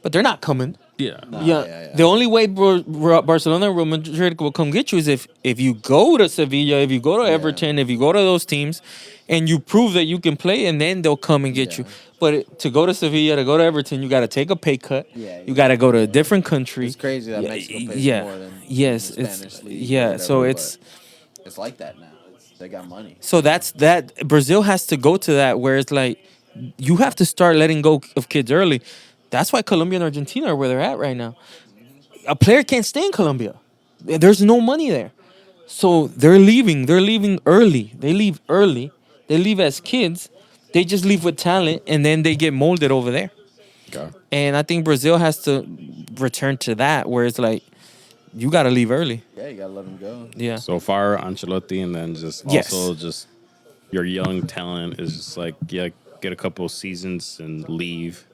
but they're not coming. Yeah. Nah, Yeah. The only way Barcelona and Real Madrid will come get you is if you go to Sevilla, if you go to Everton, if you go to those teams, and you prove that you can play, and then they'll come and get you. Yeah. But to go to Sevilla, to go to Everton, you got to take a pay cut. Yeah, You got to go to a different country. It's crazy that Yeah, Mexico pays yeah. more than Yes, the it's Spanish league. yeah. Or whatever, So it's. but it's like that now. They got money. So that's that. Brazil has to go to that where it's like you have to start letting go of kids early. That's why Colombia and Argentina are where they're at right now. A player can't stay in Colombia. There's no money there. So they're leaving. They're leaving early. They leave early. They leave as kids. They just leave with talent and then they get molded over there. Okay. And I think Brazil has to return to that where it's like you got to leave early. Yeah, you gotta let them go. Yeah. So fire Ancelotti, and then just Yes. also just your young talent is just like get a couple of seasons and leave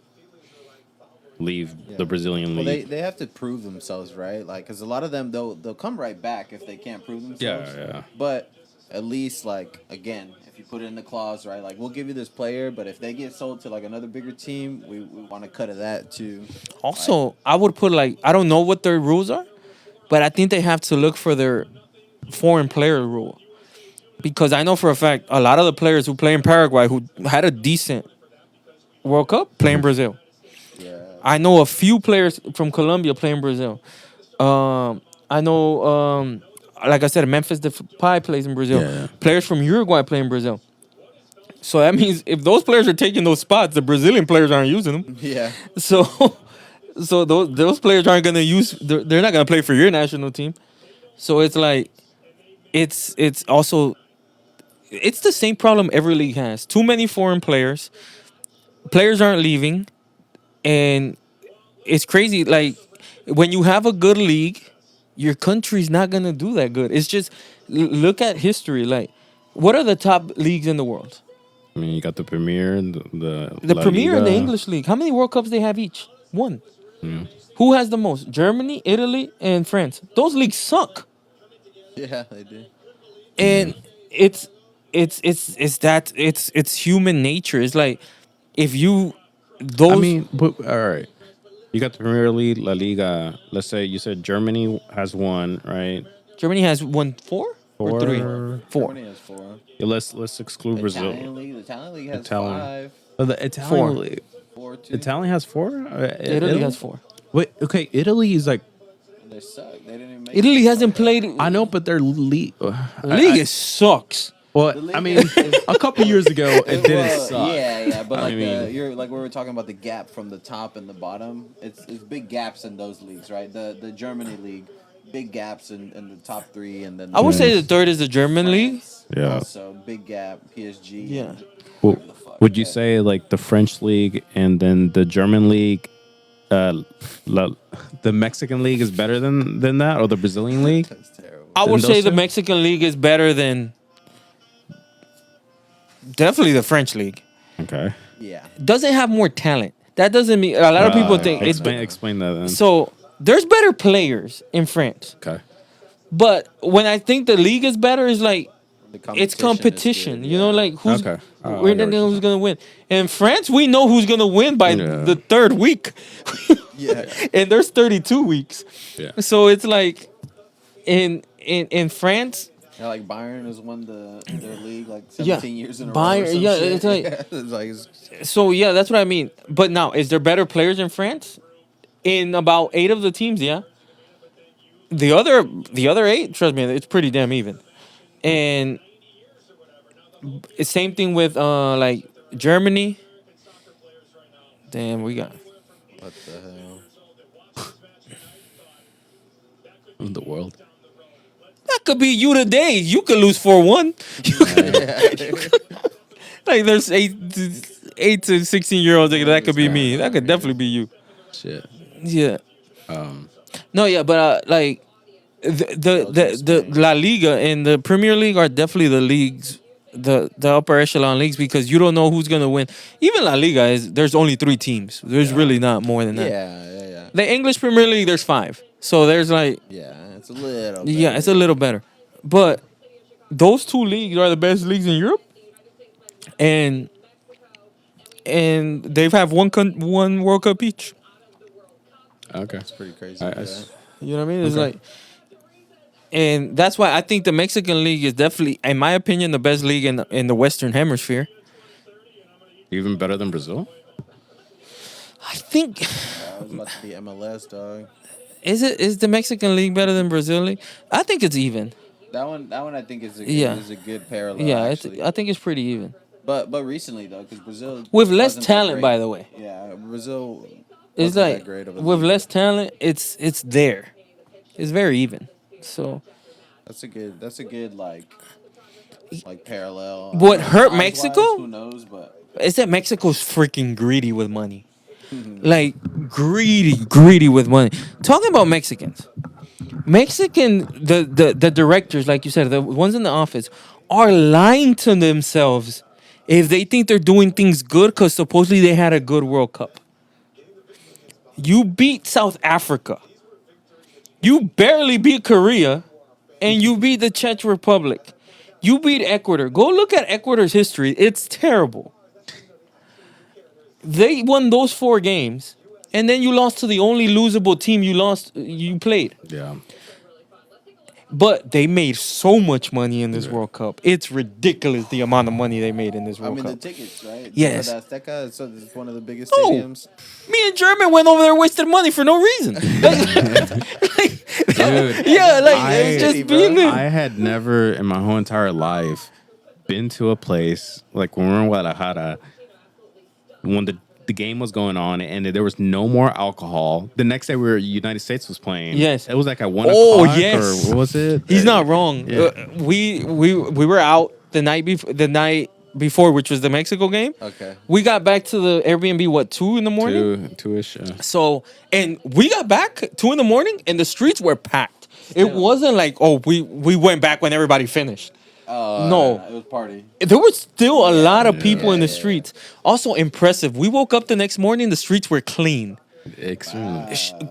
the Brazilian Well, league. they have to prove themselves, right? Like, because a lot of them they'll come right back if they can't prove themselves. Yeah. But at least, like, again, if you put it in the clause, right? Like, we'll give you this player, but if they get sold to like another bigger team, we want a cut of that too. Also, I would put like I don't know what their rules are, but I think they have to look for their foreign player rule. Because I know for a fact a lot of the players who play in Paraguay who had a decent World Cup play in Brazil. Yeah. I know a few players from Colombia play in Brazil. I know, like I said, Memphis Depay plays in Brazil. Yeah. Players from Uruguay play in Brazil. So that means if those players are taking those spots, the Brazilian players aren't using them. Yeah. So, so those players aren't gonna use. They're not gonna play for your national team. So it's like, it's also, it's the same problem every league has. Too many foreign players. Players aren't leaving, and it's crazy. Like when you have a good league, your country's not gonna do that good. It's just look at history. Like, what are the top leagues in the world? I mean, you got the Premier and the La Premier and the Liga. English league. How many World Cups they have each? One. Who has the most? Germany, Italy, and France. Those leagues suck. Yeah, they do. And it's human nature. It's like if you those I mean, but, all right. You got the Premier League, La Liga. Let's say you said Germany has one, right? Germany has won four or three? Four. Germany has 4. Yeah, let's exclude The Brazil. the Italian league has Italian. 5. Oh, the Italian Four. league. 4 too. Italian has 4. Italy has 4. Wait, okay. Italy is like They suck. They didn't even make Italy it. hasn't played. I know, but their league. League sucks. Well, The league I mean, is- a couple years ago it didn't Well, suck. Yeah, but I like mean- you're like we were talking about the gap from the top and the bottom. It's big gaps in those leagues, right? The Germany league, big gaps in the top 3, and then I would say the third is the German league. Yeah. Also big gap, PSG. Yeah. and Well, whatever the fuck. would you Yeah. say like the French league and then the German league, the Mexican league is better than that, or the Brazilian league? That's terrible. I would those say the two? Mexican league is better than definitely the French league. Okay. Yeah. Doesn't have more talent. That doesn't mean a lot of people think it's explain that then. so. There's better players in France, Okay. but when I think the league is better, is like The it's is competition. good, You know, yeah. like who's Okay. Oh, I we get don't what know you're who's gonna win. In France, we know who's gonna win by Yeah. the third week, Yeah. and there's 32 weeks. Yeah. So it's like in France, Yeah, like Bayern has won their league like Yeah. 17 years in a row. Bayern- or some yeah, shit. it's like- it's like it's, so yeah, that's what I mean. But now, is there better players in France? In about 8 of the teams, yeah. The other 8, trust me, it's pretty damn even. And it's same thing with like Germany. Damn, we got what the hell? In the world. that could be you today. You could lose 4-1. Like there's 8 to 16-year-olds that could be me. That could definitely be you. Shit. Yeah. Um. No, yeah, but like the La Liga and the Premier League are definitely the leagues, the upper echelon leagues, because you don't know who's gonna win. Even La Liga there's only 3 teams. There's really not more than that. Yeah. The English Premier League there's 5, so there's like Yeah, it's a little. yeah, it's a little better, but those 2 leagues are the best leagues in Europe, and they've have one World Cup each. Okay. It's pretty crazy. I yeah. You know what I mean? It's Okay. like, and that's why I think the Mexican league is definitely, in my opinion, the best league in the Western Hemisphere. Even better than Brazil? I think I was about to be MLS, dog. is the Mexican league better than Brazil league? I think it's even. That one I think is a Yeah. is a good parallel. Yeah, actually. I think it's pretty even. But recently though, because Brazil With less wasn't that talent, great. by the way. Yeah, Brazil. It's wasn't that like great of a with league. less talent, it's there. It's very even. So That's a good like parallel. What hurt Size-wise, Mexico? Who knows? But it's that Mexico's freaking greedy with money. Like greedy with money. Talking about Mexicans. The directors, like you said, the ones in the office, are lying to themselves if they think they're doing things good because supposedly they had a good World Cup. You beat South Africa. You barely beat Korea, and you beat the Czech Republic. You beat Ecuador. Go look at Ecuador's history. It's terrible. They won those 4 games, and then you lost to the only losable team you played. Yeah. But they made so much money in this World Cup. It's ridiculous the amount of money they made in this I World mean the Cup. tickets, right? Yes. For the Azteca, so it's one of the biggest Oh. stadiums. Me and German went over there wasting money for no reason. Dude, Yeah, like I- it's just Bro. being there. I had never in my whole entire life been to a place like when we were in Guadalajara when the game was going on and there was no more alcohol. The next day we were United States was playing. Yes. It was like at 1 Oh, o'clock yes. or what was it? He's not wrong. Yeah. We were out the night before, which was the Mexico game. Okay. We got back to the Airbnb 2 in the morning. Two-ish. So, and we got back 2 in the morning, and the streets were packed. It wasn't like, oh, we went back when everybody finished. No. It was party. There was still a lot of people in the Yeah. streets. Also impressive. We woke up the next morning, the streets were clean. Extremely.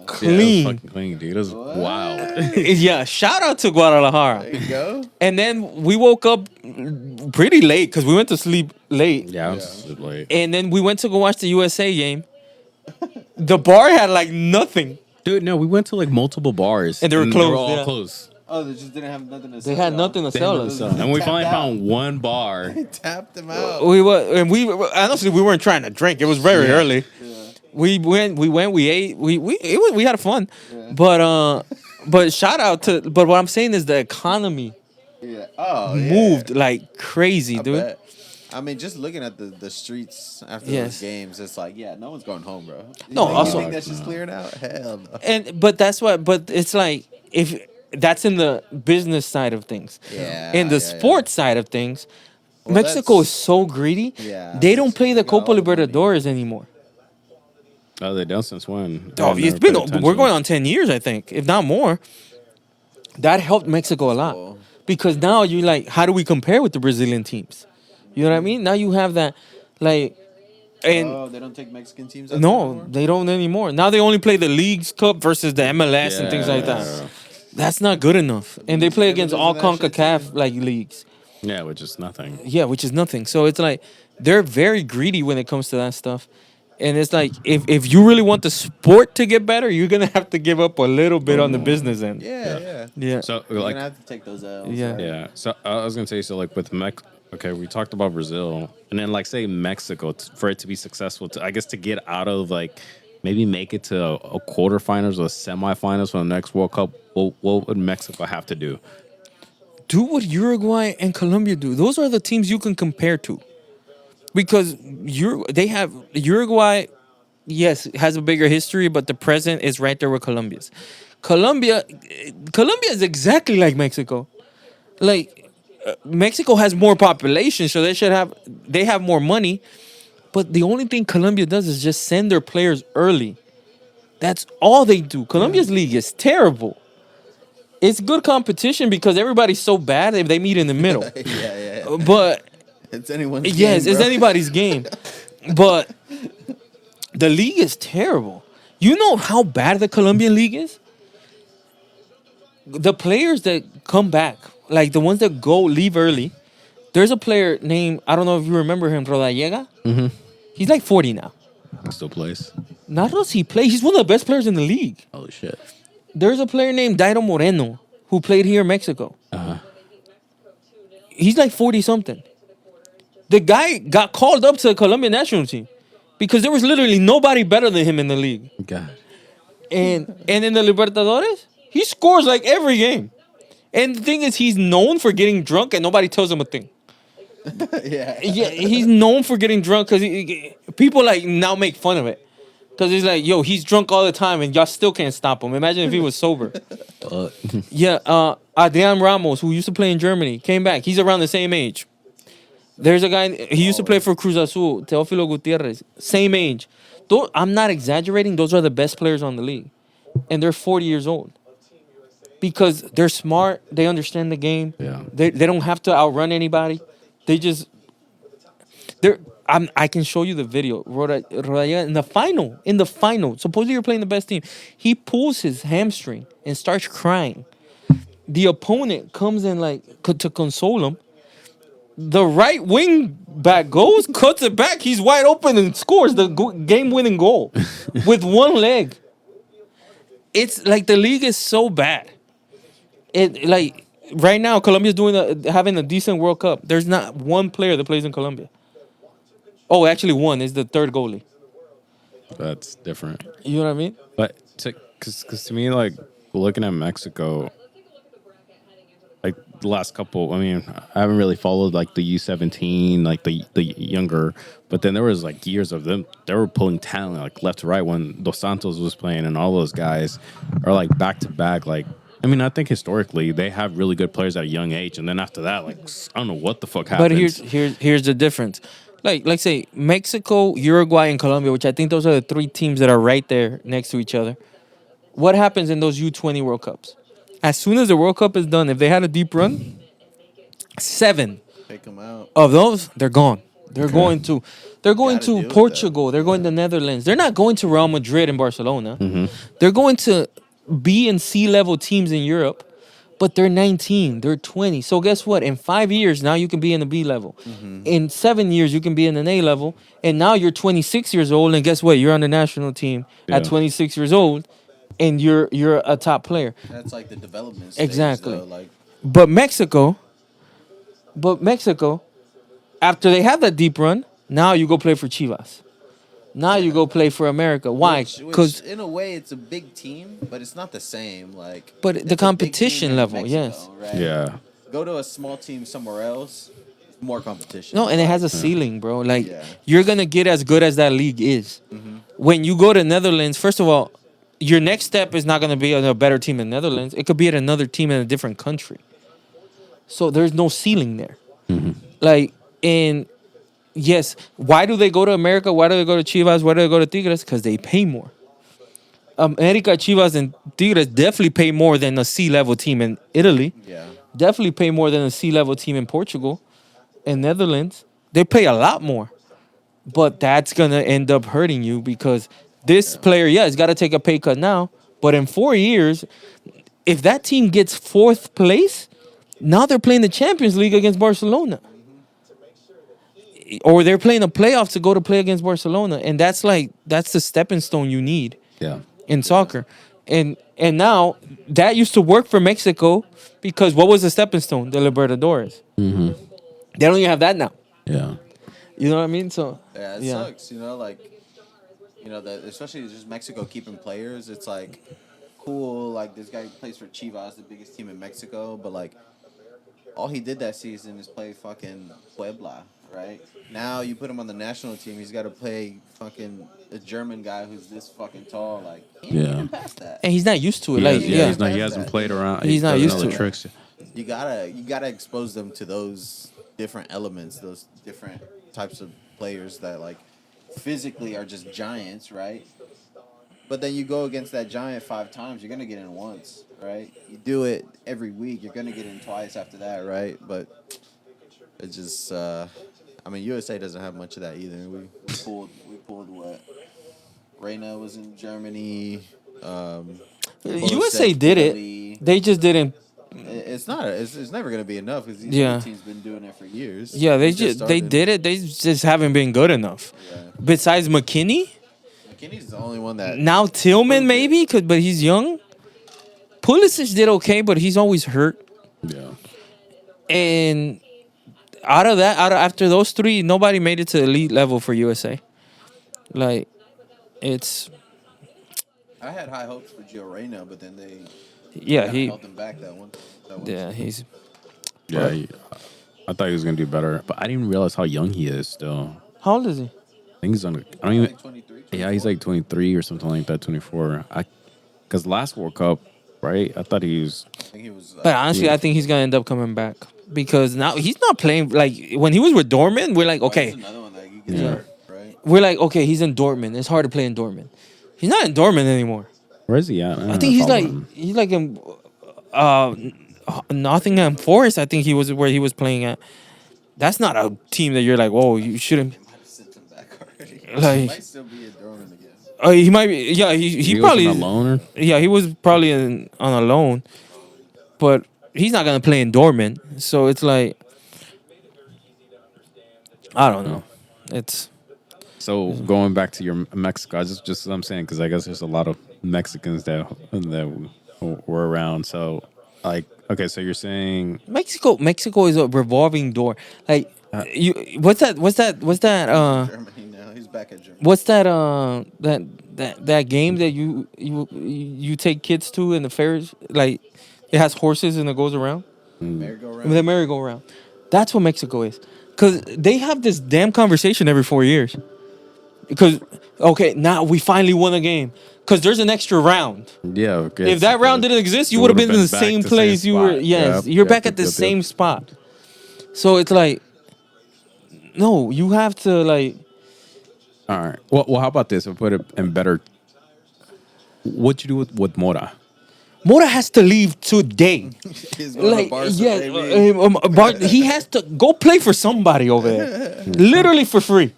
Clean. Yeah, it was fucking clean, dude. It was wild. Yeah, shout out to Guadalajara. There you go. And then we woke up pretty late because we went to sleep late. Yeah, it was late. And then we went to go watch the USA game. The bar had like nothing. Dude, no, we went to like multiple bars. And they were They closed, were all yeah. closed. Oh, they just didn't have nothing to They sell. had nothing to sell us. And we Tapped finally out. found one bar. Tapped them out. We honestly we weren't trying to drink. It was very early. We ate. We had fun. But shout out to. But what I'm saying is the economy Yeah. Oh, yeah. moved like crazy, I dude. bet. I mean, just looking at the streets after Yes. those games, it's like, yeah, no one's going home, bro. No, you also- think that's just clearing out? Hell no. But that's what. But it's like if that's in the business side of things. Yeah. In the yeah, yeah. sports side of things, Well, Mexico that's- is so greedy. Yeah, They don't that's- play the they got all Copa the money. Libertadores anymore. Oh, they done since when? Oh, I've it's never been. paid attention. We're going on 10 years, I think, if not more. That helped Mexico a lot cool. because now you're like, how do we compare with the Brazilian teams? You know what I mean? Now you have that, like, and Oh, they don't take Mexican teams out no, anymore? they don't anymore. Now they only play the Leagues Cup versus the MLS and things like that. Yeah. That's not good enough. And they play Yeah, against but all isn't that shit CONCACAF like leagues. Yeah, which is nothing. Yeah, which is nothing. So it's like they're very greedy when it comes to that stuff. And it's like if you really want the sport to get better, you're gonna have to give up a little bit on the business end. Yeah. Yeah. So You're like, gonna have to take those L's. Yeah. right? yeah. So I was gonna say, so like with okay, we talked about Brazil, and then like say Mexico for it to be successful, I guess to get out of like maybe make it to a quarterfinals or semifinals for the next World Cup. What would Mexico have to do? Do what Uruguay and Colombia do. Those are the teams you can compare to. Because they have Uruguay, yes, has a bigger history, but the present is right there with Colombia's. Colombia is exactly like Mexico. Like Mexico has more population, so they have more money. But the only thing Colombia does is just send their players early. That's all they do. Colombia's league is terrible. It's good competition because everybody's so bad if they meet in the middle. yeah. But It's anyone's yes, game, it's bro. anybody's game. But the league is terrible. You know how bad the Colombian league is? The players that come back, like the ones that leave early, there's a player named, I don't know if you remember him, Rodallega. Mm-hmm. He's like 40 now. Still plays. Not does he play. He's one of the best players in the league. Holy shit. There's a player named Dairo Moreno who played here in Mexico. He's like 40 something. The guy got called up to the Colombian national team because there was literally nobody better than him in the league. God. And in the Libertadores, he scores like every game. And the thing is, he's known for getting drunk and nobody tells him a thing. Yeah. Yeah, he's known for getting drunk because people like now make fun of it. Because he's like, yo, he's drunk all the time and y'all still can't stop him. Imagine if he was sober. Yeah, Adrian Ramos, who used to play in Germany, came back. He's around the same age. There's a guy, he used to play for Cruz Azul, Teófilo Gutierrez, same age. I'm not exaggerating, those are the best players on the league. And they're 40 years old. Because they're smart, they understand the game. Yeah. They don't have to outrun anybody. They just, I can show you the video. Rodallega in the final, supposedly you're playing the best team. He pulls his hamstring and starts crying. The opponent comes in like to console him. The right wing back goes, cuts it back. He's wide open and scores the game-winning goal with one leg. It's like the league is so bad. It like right now, Colombia's having a decent World Cup. There's not one player that plays in Colombia. Oh, actually, one is the third goalie. That's different. You know what I mean? But because to me, like looking at Mexico, like the last couple, I mean, I haven't really followed like the U17, like the younger, but then there was like years of them. They were pulling talent like left to right when Dos Santos was playing, and all those guys are like back to back. Like, I mean, I think historically they have really good players at a young age, and then after that, like I don't know what the fuck happens. But here's the difference. Like say Mexico, Uruguay, and Colombia, which I think those are the three teams that are right there next to each other. What happens in those U20 World Cups? As soon as the World Cup is done, if they had a deep run, 7 Take them out. of those, they're gone. They're going to Gotta deal with Portugal. They're going to Netherlands. They're not going to Real Madrid and Barcelona. They're going to B and C level teams in Europe, but they're 19, they're 20. So guess what? In 5 years, now you can be in the B level. In 7 years, you can be in an A level. And now you're 26 years old, and guess what? You're on the national team at Yeah. 26 years old, and you're a top player. That's like the development stage, Exactly. though. Like, But Mexico, after they have that deep run, now you go play for Chivas. Now you go play for America. Why? which Because in a way it's a big team, but it's not the same. Like, But it's the a big competition team in level, Mexico, yes. Right? Yeah. Go to a small team somewhere else, more competition. no, and it has a ceiling, bro. Like Yeah. you're gonna get as good as that league is. When you go to Netherlands, first of all, your next step is not gonna be on a better team in Netherlands. It could be at another team in a different country. So there's no ceiling there. Like in yes, why do they go to America? Why do they go to Chivas? Why do they go to Tigres? Because they pay more. America, Chivas, and Tigres definitely pay more than a C-level team in Italy. Yeah. Definitely pay more than a C-level team in Portugal and Netherlands. They pay a lot more. But that's going to end up hurting you because this player, has got to take a pay cut now. But in 4 years, if that team gets 4th place, now they're playing the Champions League against Barcelona. Or they're playing a playoff to go to play against Barcelona. And that's the stepping stone you need Yeah. in soccer. And now that used to work for Mexico because what was the stepping stone? The Libertadores. They don't even have that now. Yeah. You know what I mean? So Yeah, it sucks. That especially just Mexico keeping players. It's like cool. Like this guy plays for Chivas, the biggest team in Mexico, but like all he did that season is play fucking Puebla, right? Now you put him on the national team, he's got to play fucking a German guy who's this fucking tall. Like he ain't getting past that. And he's not used to it. He hasn't played around. He's not doesn't used know to the it. tricks. You gotta expose them to those different elements, those different types of players that like physically are just giants, right? But then you go against that giant 5 times, you're gonna get in once, right? You do it every week, you're gonna get in twice after that, right? But it just, USA doesn't have much of that either. We pulled what? Reina was in Germany. USA did Italy. it. They just didn't. It's not. It's never gonna be enough because these Yeah. teams been doing it for years. Yeah, they just did it. They just haven't been good enough. Yeah. Besides McKinney, McKinney's the only one that. Now Tillman maybe could, but he's young. Pulisic did okay, but he's always hurt. Yeah. And after those three, nobody made it to elite level for USA. Like, it's I had high hopes for Gio Reyna, but then they yeah kinda he held him back that one. yeah he's Yeah. I thought he was gonna do better, but I didn't realize how young he is. Still, how old is he? I think he's on. I don't even. Like 23. Yeah, he's like 23 or something like that. 24. Because last World Cup, right? I thought he was. I think he was. But honestly, I think he's gonna end up coming back because now he's not playing like when he was with Dortmund. We're like, okay, Another one that he gets hurt, right? we're like, okay, he's in Dortmund. It's hard to play in Dortmund. He's not in Dortmund anymore. Where is he at? I think he's like in Nottingham Forest. I think he was where he was playing at. That's not a team that you're like, whoa, you shouldn't. Might have sent him back already. Like- He might still be a Dortmund again. He might be. Yeah, he was probably on a loan or? Yeah, he was probably on a loan, but he's not gonna play in Dortmund. So it's like, I don't know. It's So going back to your Mexico, just what I'm saying, because I guess there's a lot of Mexicans that were around. So like, okay, so you're saying Mexico. Mexico is a revolving door. Like you, what's that? Germany now. He's back at Germany. What's that? That game that you take kids to in the fairs. Like it has horses and it goes around. Merry-go-round. The merry-go-round. That's what Mexico is. Because they have this damn conversation every 4 years. Because, okay, now we finally won a game. Because there's an extra round. yeah, okay, If that round didn't exist, you would have been in the same place you were. Yes, you're back at the same spot. So it's like, no, you have to, like, All right. Well, how about this? I'll put it in better. What you do with Mora? Mora has to leave today. He's going Like, to Barca, yeah, baby. he has to go play for somebody over there, literally for free.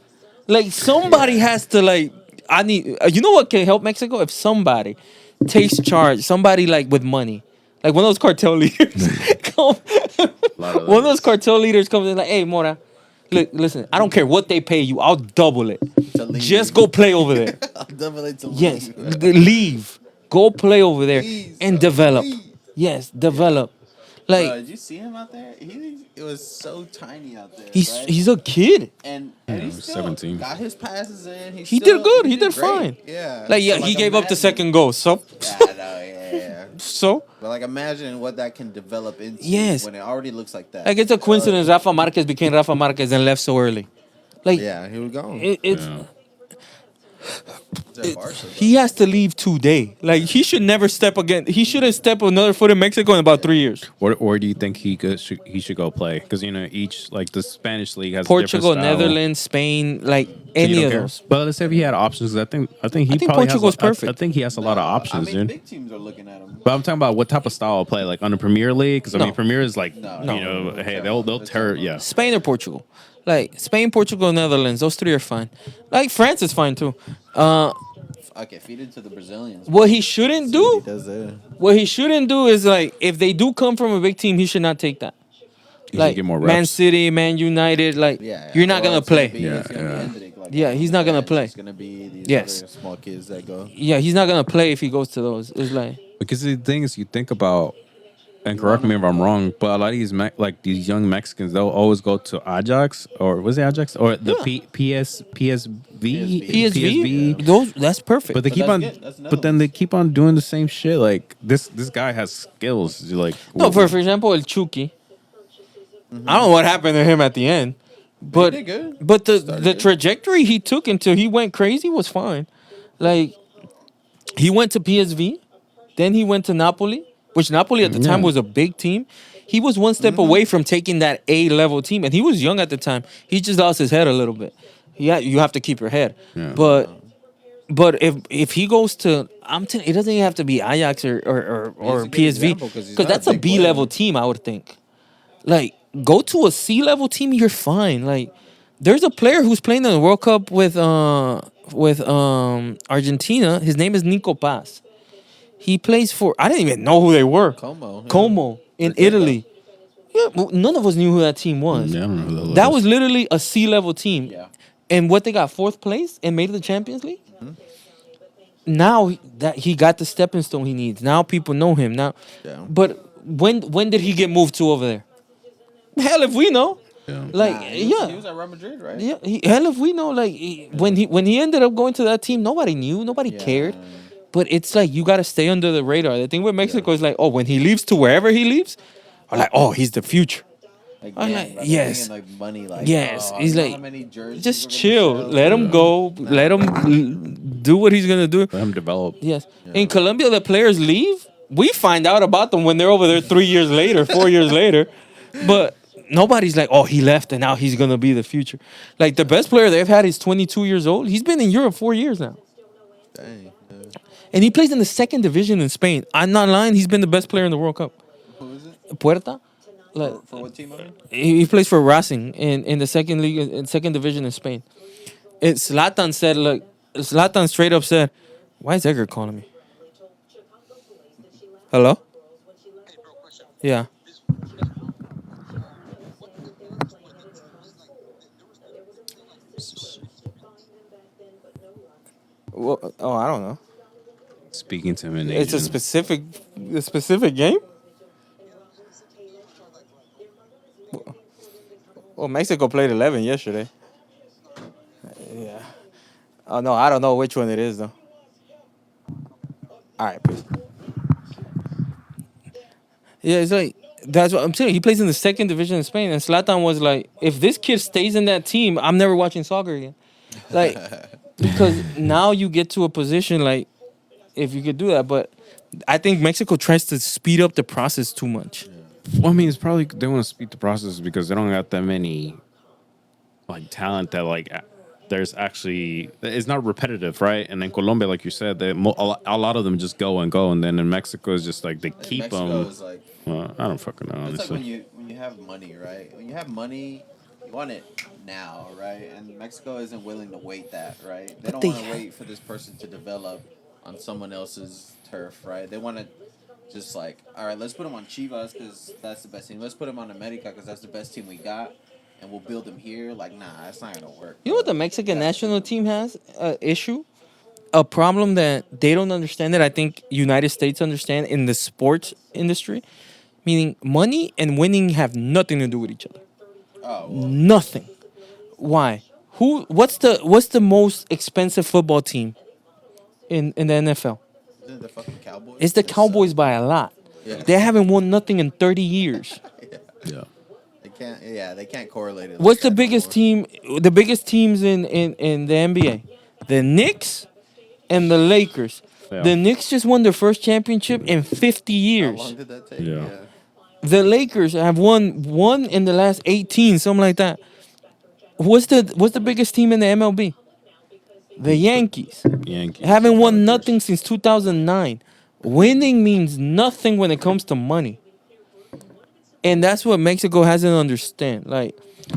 Like somebody has to like. I need. You know what can help Mexico if somebody takes charge. Somebody like with money, like one of those cartel leaders. Come, one of those cartel leaders comes in like, hey Mora, look, listen. I don't care what they pay you. I'll double it. To leave. Just go play over there. I'll double it to Yes, leave. leave. Go play over there Please, and bro, develop. please. Yes, develop. Like Bro, did you see him out there? It was so tiny out there. he's right? he's a kid. and Yeah, he he was still 17. got his passes in. He did good. He did great. fine. Yeah. Like yeah, So, he gave up the imagine- second goal. So Yeah, I know, yeah. so But like, imagine what that can develop into. Yes. When it already looks like that. like it's a coincidence Rafa Marquez became Rafa Marquez and left so early. Like Yeah, he was gone. it's Yeah. It's at Barca, bro. he has to leave today. Like he should never step again. He shouldn't step another foot in Mexico in about 3 years. Or do you think he should go play? Because each like the Spanish league has Portugal, a different style. Netherlands, Spain, like So you any don't of care? those. But let's say if he had options, I think he think probably Portugal's has. perfect. I think he has a lot of options, I mean, dude. big teams are looking at him. But I'm talking about what type of style of play, like on the Premier League, because I No. mean Premier is like No. you know, hey, they'll tear, yeah. Spain or Portugal. Like Spain, Portugal, Netherlands, those three are fine. Like France is fine too. Okay, feed it to the Brazilians. What he shouldn't See what he do, does there. what he shouldn't do is like if they do come from a big team, he should not take that. He should Like get more Man reps. City, Man United, like Yeah, you're not or gonna it's gonna play. be- Yeah, it's gonna be yeah. Hendrick, like, Yeah, he's not gonna bench. play. It's gonna be these Yes. other small kids that go. Yeah, he's not gonna play if he goes to those. It's like Because the thing is, you think about, and correct me if I'm wrong, but a lot of these these young Mexicans, they'll always go to Ajax or was it Ajax or the PSV? PSV. Those that's perfect. But they But keep that's on, good. That's another but then one. they keep on doing the same shit. Like this guy has skills. You're like, no, for example, El Chucky. I don't know what happened to him at the end, but did good. but the Started the good. trajectory he took until he went crazy was fine. Like he went to PSV, then he went to Napoli, which Napoli at the time Yeah. was a big team. He was one step away from taking that A level team, and he was young at the time. He just lost his head a little bit. Yeah, you have to keep your head, Yeah. but if he goes to, I'm telling, it doesn't even have to be Ajax or He's a good PSV example 'cause he's because not a that's a big B player. level team. I would think. Like go to a C level team, you're fine. Like there's a player who's playing in the World Cup with Argentina. His name is Nico Paz. He plays for, I didn't even know who they were. Como. yeah. Como in Forget Italy. Yeah, well, none of us knew who that team was. Yeah, I don't know who That was literally a C level team. Yeah. And what they got fourth place and made it the Champions League. now that he got the stepping stone he needs. Now people know him now. Yeah. But when did he get moved to over there? Hell if we know. Yeah. Like He was at Real Madrid, right? yeah, hell if we know. Like when he ended up going to that team, nobody knew, nobody Yeah. cared. But it's like you got to stay under the radar. The thing with Mexico is like, oh, when he leaves to wherever he leaves, are like, oh, he's the future. Like, I'm yeah, like, they're yes. thinking, like money, like Yes, he's you know like, how many jerseys just we're gonna chill. sell? Let him go. Let him do what he's gonna do. Let him develop. Yes. In Colombia, the players leave. We find out about them when they're over there 3 years later, 4 years later. But nobody's like, oh, he left and now he's gonna be the future. Like the best player they've had is 22 years old. He's been in Europe 4 years now. Dang. Yeah. And he plays in the second division in Spain. I'm not lying, he's been the best player in the World Cup. Who is it? Puerta. Like, For what team? Again? he plays for Racing in the second league in second division in Spain. Zlatan said, look, Zlatan straight up said, why is Edgar calling me? Hello? Yeah. Well, oh, I don't know. Speaking to him in It's a Asian. specific game. Well, Mexico played 11 yesterday. Yeah. Oh no, I don't know which one it is though. All right, peace. Yeah, it's like that's what I'm saying. He plays in the second division in Spain, and Zlatan was like, "If this kid stays in that team, I'm never watching soccer again." Like, because now you get to a position like, if you could do that, but I think Mexico tries to speed up the process too much. Well, I mean, it's probably they want to speed the process because they don't got that many like talent that like there's actually it's not repetitive, right? And in Colombia, like you said, a lot of them just go, and then in Mexico is just like they keep Mexico them. is like I don't fucking know, it's like honestly. when you have money, right? When you have money, you want it now, right? And Mexico isn't willing to wait that, right? They But don't they want to ha- wait for this person to develop on someone else's turf, right? They want to just like, all right, let's put him on Chivas because that's the best team. Let's put him on America because that's the best team we got, and we'll build him here. Like, nah, that's not gonna work. You know what the Mexican national team has issue? A problem that they don't understand that I think United States understand in the sports industry, meaning money and winning have nothing to do with each other. Oh, well, Nothing. Why? What's the most expensive football team in the NFL? isn't it the fucking Cowboys? It's the They suck. Cowboys by a lot. Yeah. They haven't won nothing in 30 years. Yeah. They can't. Yeah, they can't correlate it. What's the like that no biggest more. team? The biggest teams in the NBA? The Knicks and the Lakers. Yeah. The Knicks just won their first championship in 50 How years. long did that take? Yeah. The Lakers have won one in the last 18, something like that. What's the biggest team in the MLB? The Yankees. Yankees. Haven't won nothing since 2009. Winning means nothing when it comes to money. And that's what Mexico hasn't understand. Like,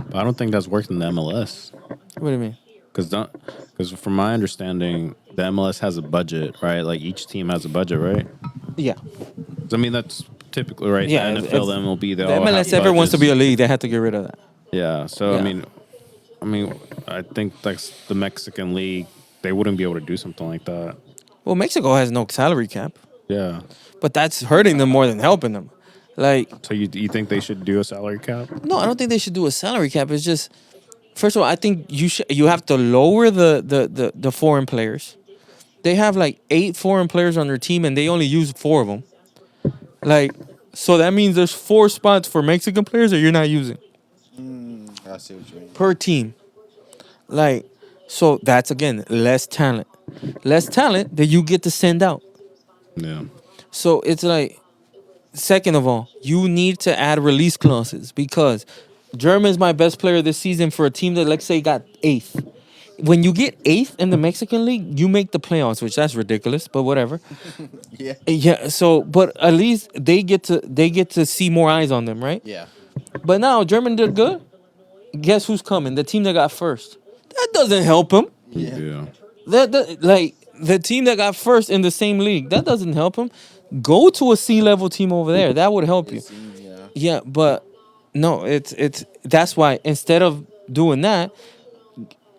But I don't think that's worked in the MLS. what do you mean? Because from my understanding, the MLS has a budget, right? Like each team has a budget, right? Yeah. I mean, that's typically right. Yeah, The NFL, the MLB, they The all MLS have ever wants to budgets. be a league, they had to get rid of that. Yeah. So Yeah. I mean, I think that's the Mexican league. They wouldn't be able to do something like that. Well, Mexico has no salary cap, Yeah. but that's hurting them more than helping them. Like, So you think they should do a salary cap? no, I don't think they should do a salary cap. It's just, first of all, I think you have to lower the foreign players. They have like 8 foreign players on their team, and they only use 4 of them. Like, so that means there's 4 spots for Mexican players that you're not using I see what you mean. per team. Like, so that's again less talent that you get to send out. Yeah. So it's like, second of all, you need to add release clauses because German's my best player this season for a team that, let's say, got 8th. When you get 8th in the Mexican league, you make the playoffs, which that's ridiculous, but whatever. Yeah. Yeah. So, but at least they get to see more eyes on them, right? Yeah. But now German did good. Guess who's coming? The team that got first. That doesn't help him. Yeah. Yeah. Like the team that got first in the same league. That doesn't help him. Go to a C-level team over there. That would help you. It seems, yeah. Yeah, but no, it's that's why instead of doing that,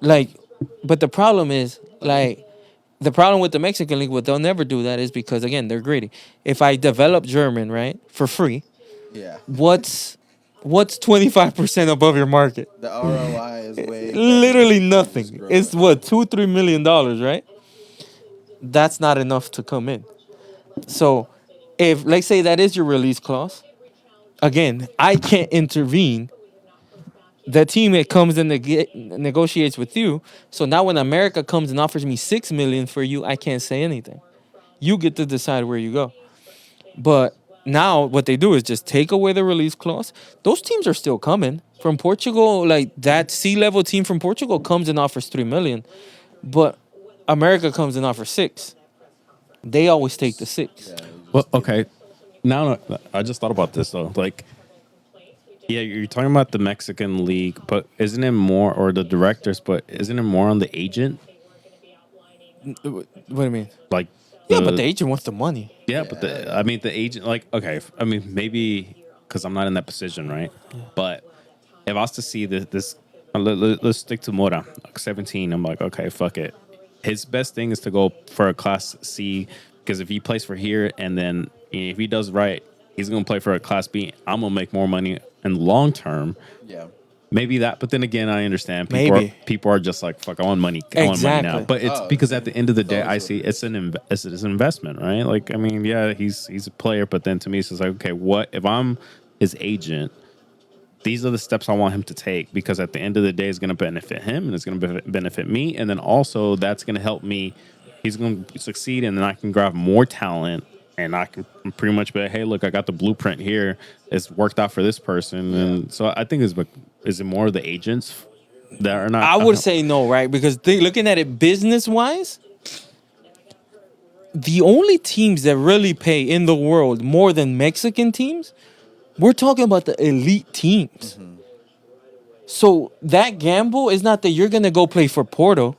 like, but the problem is like The problem with the Mexican league, what they'll never do that is because again they're greedy. If I develop German right for free, Yeah. what's 25% above your market? The ROI is way better Literally than just nothing. growing It's it. what $2-3 million, right? That's not enough to come in. So, if let's say that is your release clause, again, I can't intervene. The team that comes and negotiates with you. So now when America comes and offers me 6 million for you, I can't say anything. You get to decide where you go. But now what they do is just take away the release clause. Those teams are still coming from Portugal. Like that C-level team from Portugal comes and offers 3 million, but America comes and offers 6. They always take the 6. Yeah. Well, okay. Now I just thought about this though. Like, yeah, you're talking about the Mexican league, but isn't it more, or the directors? But isn't it more on the agent? What do you mean? Like, Yeah, but the agent wants the money. yeah, but I mean, the agent, like, okay, I mean, maybe because I'm not in that position, right? But if I was to see this let's stick to Mora, like 17. I'm like, okay, fuck it. His best thing is to go for a Class C because if he plays for here and then if he does right, he's gonna play for a Class B. I'm gonna make more money in the long term. Yeah. Maybe that, but then again, I understand Maybe. people are just like, fuck, I want money. I want money now. Exactly. But it's Oh, because at the end of the day, oh, I sure. see it's it's an investment, right? Like, I mean, yeah, he's a player, but then to me, it's just like, okay, what if I'm his agent? These are the steps I want him to take because at the end of the day, it's going to benefit him and it's going to benefit me, and then also that's going to help me. He's going to succeed, and then I can grab more talent. And I can pretty much be like, hey, look, I got the blueprint here. It's worked out for this person. And so I think is it more of the agents that are not? I would say no, right? Because looking at it business wise, the only teams that really pay in the world more than Mexican teams, we're talking about the elite teams. So that gamble is not that you're gonna go play for Porto.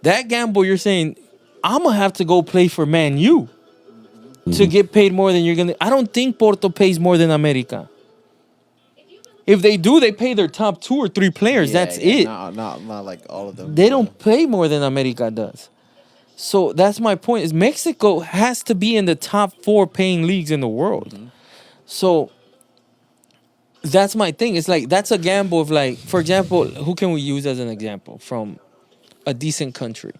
That gamble, you're saying, I'm gonna have to go play for Man U to get paid more than you're gonna. I don't think Porto pays more than America. If they do, they pay their top 2 or 3 players. Yeah, That's yeah, it. Not like all of them. They don't pay more than America does. So that's my point. Is Mexico has to be in the top 4 paying leagues in the world. So that's my thing. It's like that's a gamble of like, for example, who can we use as an example from a decent country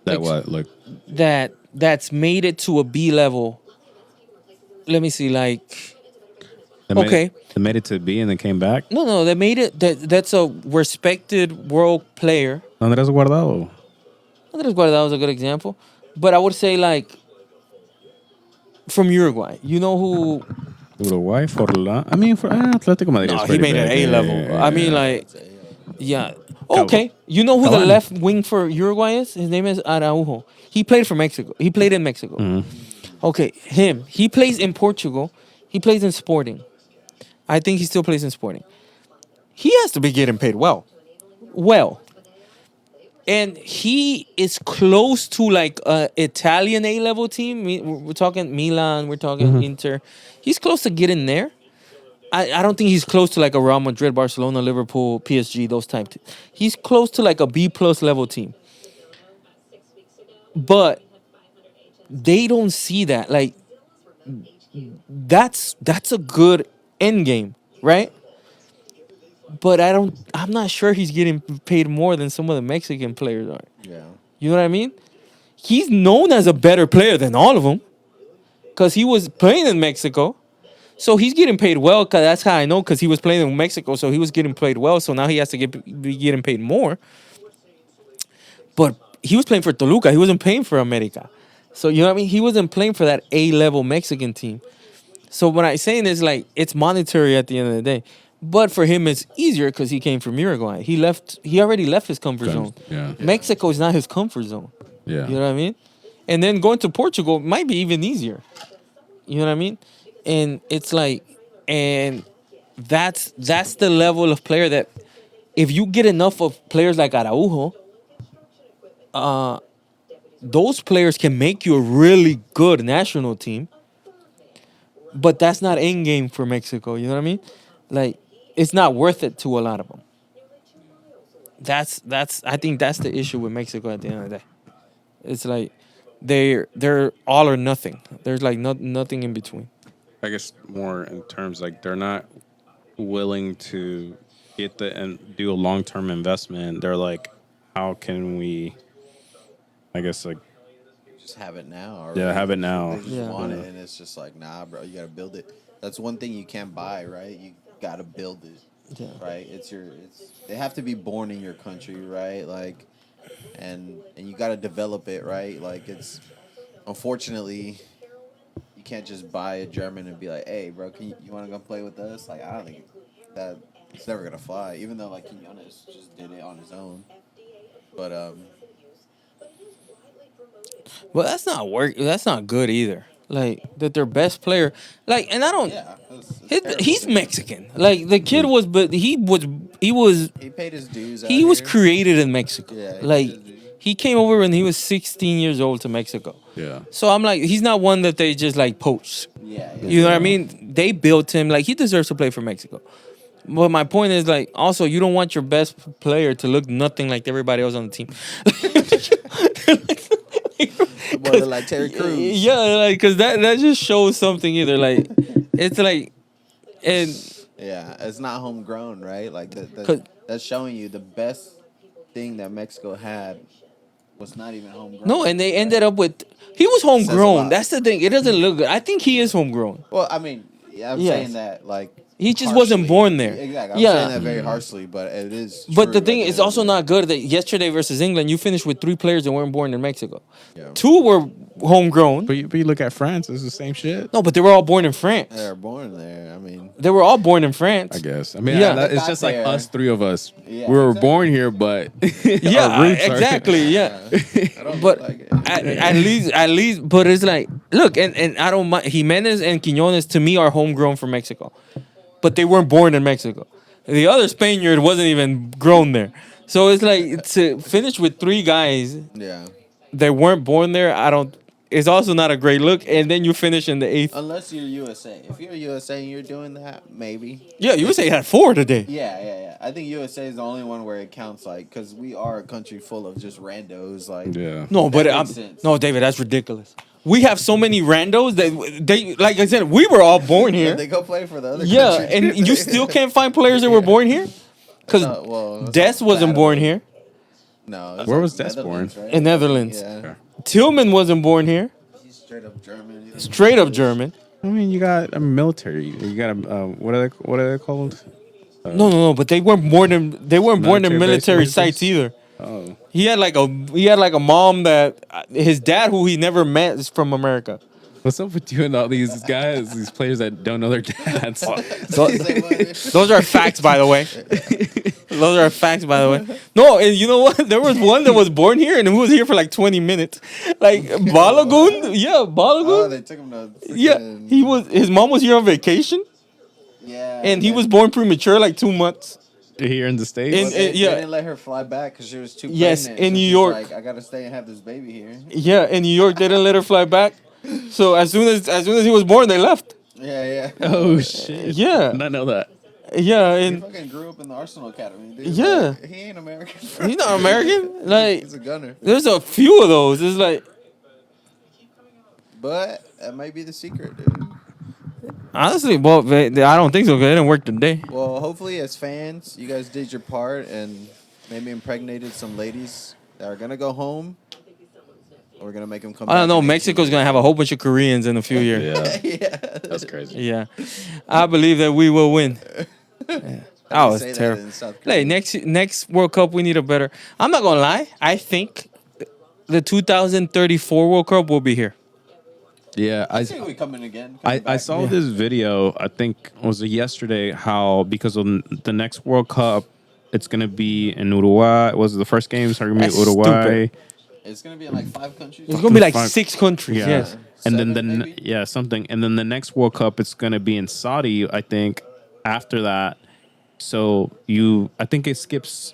that what like that's made it to a B level? Let me see, like okay. they made it to B and then came back. No, they made it. That's a respected world player. Andrés Guardado. Andres Guardado was a good example, but I would say like from Uruguay. You know who? Uruguay, Forlán. I mean, for Atlético Madrid. No, is he pretty made an big. A level. Yeah. I mean, like, yeah. Okay, you know who the Cavani. left wing for Uruguay is? His name is Araujo. He played for Mexico. He played in Mexico. Okay, him. He plays in Portugal. He plays in Sporting. I think he still plays in Sporting. He has to be getting paid well. Well. And he is close to like a Italian A-level team. We're talking Milan, we're talking Inter. He's close to getting there. I don't think he's close to like a Real Madrid, Barcelona, Liverpool, PSG, those type. He's close to like a B+ level team. But they don't see that. Like that's a good end game, right? But I'm not sure he's getting paid more than some of the Mexican players are. Yeah. You know what I mean? He's known as a better player than all of them because he was playing in Mexico. So he's getting paid well, because that's how I know, because he was playing in Mexico, so he was getting paid well, so now he has to be getting paid more. But he was playing for Toluca. He wasn't playing for America. So, you know what I mean? He wasn't playing for that A-level Mexican team. So what I'm saying is, like, it's monetary at the end of the day. But for him, it's easier because he came from Uruguay. He already left his comfort zone. Yeah. Mexico is not his comfort zone. Yeah. You know what I mean? And then going to Portugal might be even easier. You know what I mean? And it's like, and that's the level of player that if you get enough of players like Araujo, those players can make you a really good national team. But that's not end game for Mexico. You know what I mean? Like, it's not worth it to a lot of them. I think that's the issue with Mexico at the end of the day. It's like they're all or nothing. There's like nothing in between. I guess more in terms like they're not willing to get the and do a long term investment. They're like, how can we? I guess like Just have it now. Or Yeah, have it now. They just Yeah. want it, and it's just like, nah, bro, you gotta build it. That's one thing you can't buy, right? You gotta build it, Yeah. right? They have to be born in your country, right? Like, and you gotta develop it, right? Like, it's unfortunately you can't just buy a German and be like, hey, bro, you want to go play with us? Like, I don't think that it's never gonna fly. Even though like Quinones just did it on his own, but Well, that's not work. That's not good either. Like that, their best player. Like, and I don't. yeah, it's He's terrible. Mexican. Like the kid was, but he was He paid his dues. he out was here. created in Mexico. Yeah, he Like did. he came over when he was 16 years old to Mexico. Yeah. So I'm like, he's not one that they just like poach. Yeah, You know what I mean? They built him like he deserves to play for Mexico. But my point is like, also you don't want your best player to look nothing like everybody else on the team. Boy, they're like Terry Crews. Yeah, like because that just shows something either. Like it's like, and Yeah, it's not homegrown, right? Like 'Cause- that's showing you the best thing that Mexico had was not even homegrown. no, and they ended up with he was Says a lot. homegrown. That's the thing. It doesn't look good. I think he is homegrown. Well, I mean, yeah, I'm Yes. saying that like He just wasn't harshly. born there. Exactly. I'm Yeah. saying that very harshly, but it is. But true the thing at is end of also the not good that yesterday versus England, you finished with 3 players that weren't born in Mexico. Yeah. 2 were homegrown. But you look at France, it's the same shit. No, but they were all born in France. day. They're born there. I mean, They were all born in France. I guess. I mean, Yeah. it's Got just like there. us, 3 of us. Yeah, we were exactly. born here, but Yeah, our roots are- exactly. Yeah. I don't But like it. at least, but it's like, look, and I don't mind. Jimenez and Quinones to me are homegrown from Mexico, but they weren't born in Mexico. The other Spaniard wasn't even grown there. So it's like to finish with 3 guys Yeah. that weren't born there. I don't. It's also not a great look. And then you finish in the 8th. Unless you're USA. If you're USA and you're doing that, maybe. Yeah, USA had 4 today. Yeah. I think USA is the only one where it counts, like, because we are a country full of just randos, like. Yeah. No, but That makes sense. no, David, that's ridiculous. We have so many randos that they, like I said, we were all born here. They go play for the other Yeah, country. and you still can't find players that were born here? Because No, well, that's Des not wasn't bad. born here No. that's Where like was Des Netherlands, born? right? in Netherlands. Yeah. Tillman wasn't born here. He's straight up German. Straight up German. I mean, you got a military. You got a what are they called? No. But they weren't born in Military military bases? sites either. Oh, He had like a mom that his dad, who he never met, is from America. what's up with you and all these guys, these players that don't know their dads? Those are facts, by the way. Those are facts, by the way. No, and you know what? There was one that was born here, and who was here for like 20 minutes. Like Balogun, yeah, Oh, Balogun. they took him to. Yeah, freaking- his mom was here on vacation, Yeah. and he was born premature, like 2 months. Here in the states. In- But they yeah. didn't let her fly back because she was too. Yes, pregnant, in so New she's York. Like, I gotta stay and have this baby here. Yeah, in New York, they didn't let her fly back. So as soon as he was born, they left. Yeah. oh shit! Yeah. Did not know that. Yeah, He and fucking grew up in the Arsenal Academy. Dude. Yeah. Like, he ain't American. he's not American. Like, He's a gunner. there's a few of those. It's like, But that might be the secret, dude. honestly, well, I don't think so. 'Cause it didn't work today. Well, hopefully, as fans, you guys did your part and maybe impregnated some ladies that are gonna go home. We're gonna make them come. I don't back know. in 18 Mexico's gonna have a whole bunch of Koreans in a few years. Yeah, yeah. that's crazy. Yeah, I believe that we will win. Yeah. How Oh, do you it's say that terrible. in South Korea? Hey, next World Cup, we need a better. I'm not gonna lie. I think the 2034 World Cup will be here. Yeah, I think we coming again. I coming back. saw this video, I think was it yesterday, how because of the next World Cup, it's going to be in Uruguay. Was it the first games are going to be That's Uruguay? stupid. It's gonna be in like 5 countries. It's gonna be like Fuck. 6 countries. Yeah. Yes. And then Seven, the maybe? yeah, something. And then the next World Cup it's going to be in Saudi, I think, after that. So I think it skips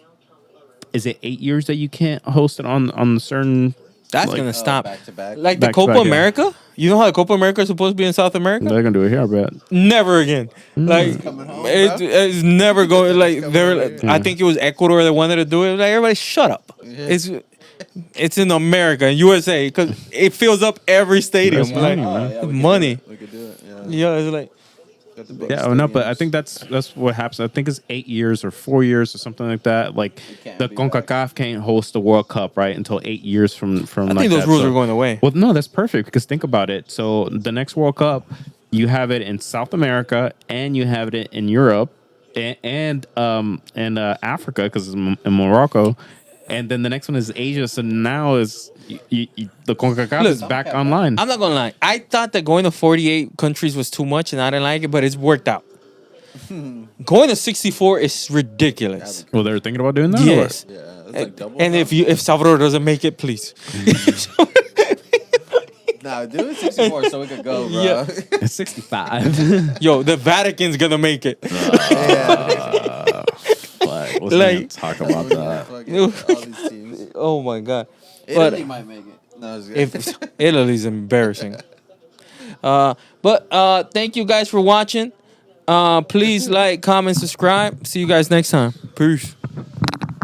is it 8 years that you can't host it on certain That's like- gonna stop. Back to back. Like the Back to Copa back, yeah. America. You know how the Copa America is supposed to be in South America? they're going to do it here, I bet. Never again. Like coming home, it's never going. Like coming they're. over here. I think it was Ecuador that wanted to do it. Like everybody, shut up. It's It's in America, in USA, because it fills up every stadium. That's Like, money, Oh, man. yeah, we could do money. it. We could do it. Yeah. Yeah, it's like Got the big Yeah, no, but I stadiums. think that's what happens. I think it's 8 years or 4 years or something like that. Like can't the be CONCACAF can't host the World Cup right until 8 years from. I like think those that. rules So- are going away. Well, no, that's perfect because think about it. So the next World Cup, you have it in South America and you have it in Europe and Africa because it's in Morocco, and then the next one is Asia. So now is the CONCACAF Look, is back online. I'm not gonna lie. I thought that going to 48 countries was too much, and I didn't like it, but it's worked out. Going to 64 is ridiculous. Well, they're thinking about doing that. or Yes. Yeah, it's like double. And if Salvador doesn't make it, please. Nah, do it 64 so we could go, bro. Yeah. what? It's 65. Yo, the Vatican's gonna make it. Yeah. But let's Like- not talk about that. Fucking all these teams. Oh my god. Italy might make it. No, it's good. If Italy's embarrassing. But thank you guys for watching. Please like, comment, subscribe. See you guys next time. Peace.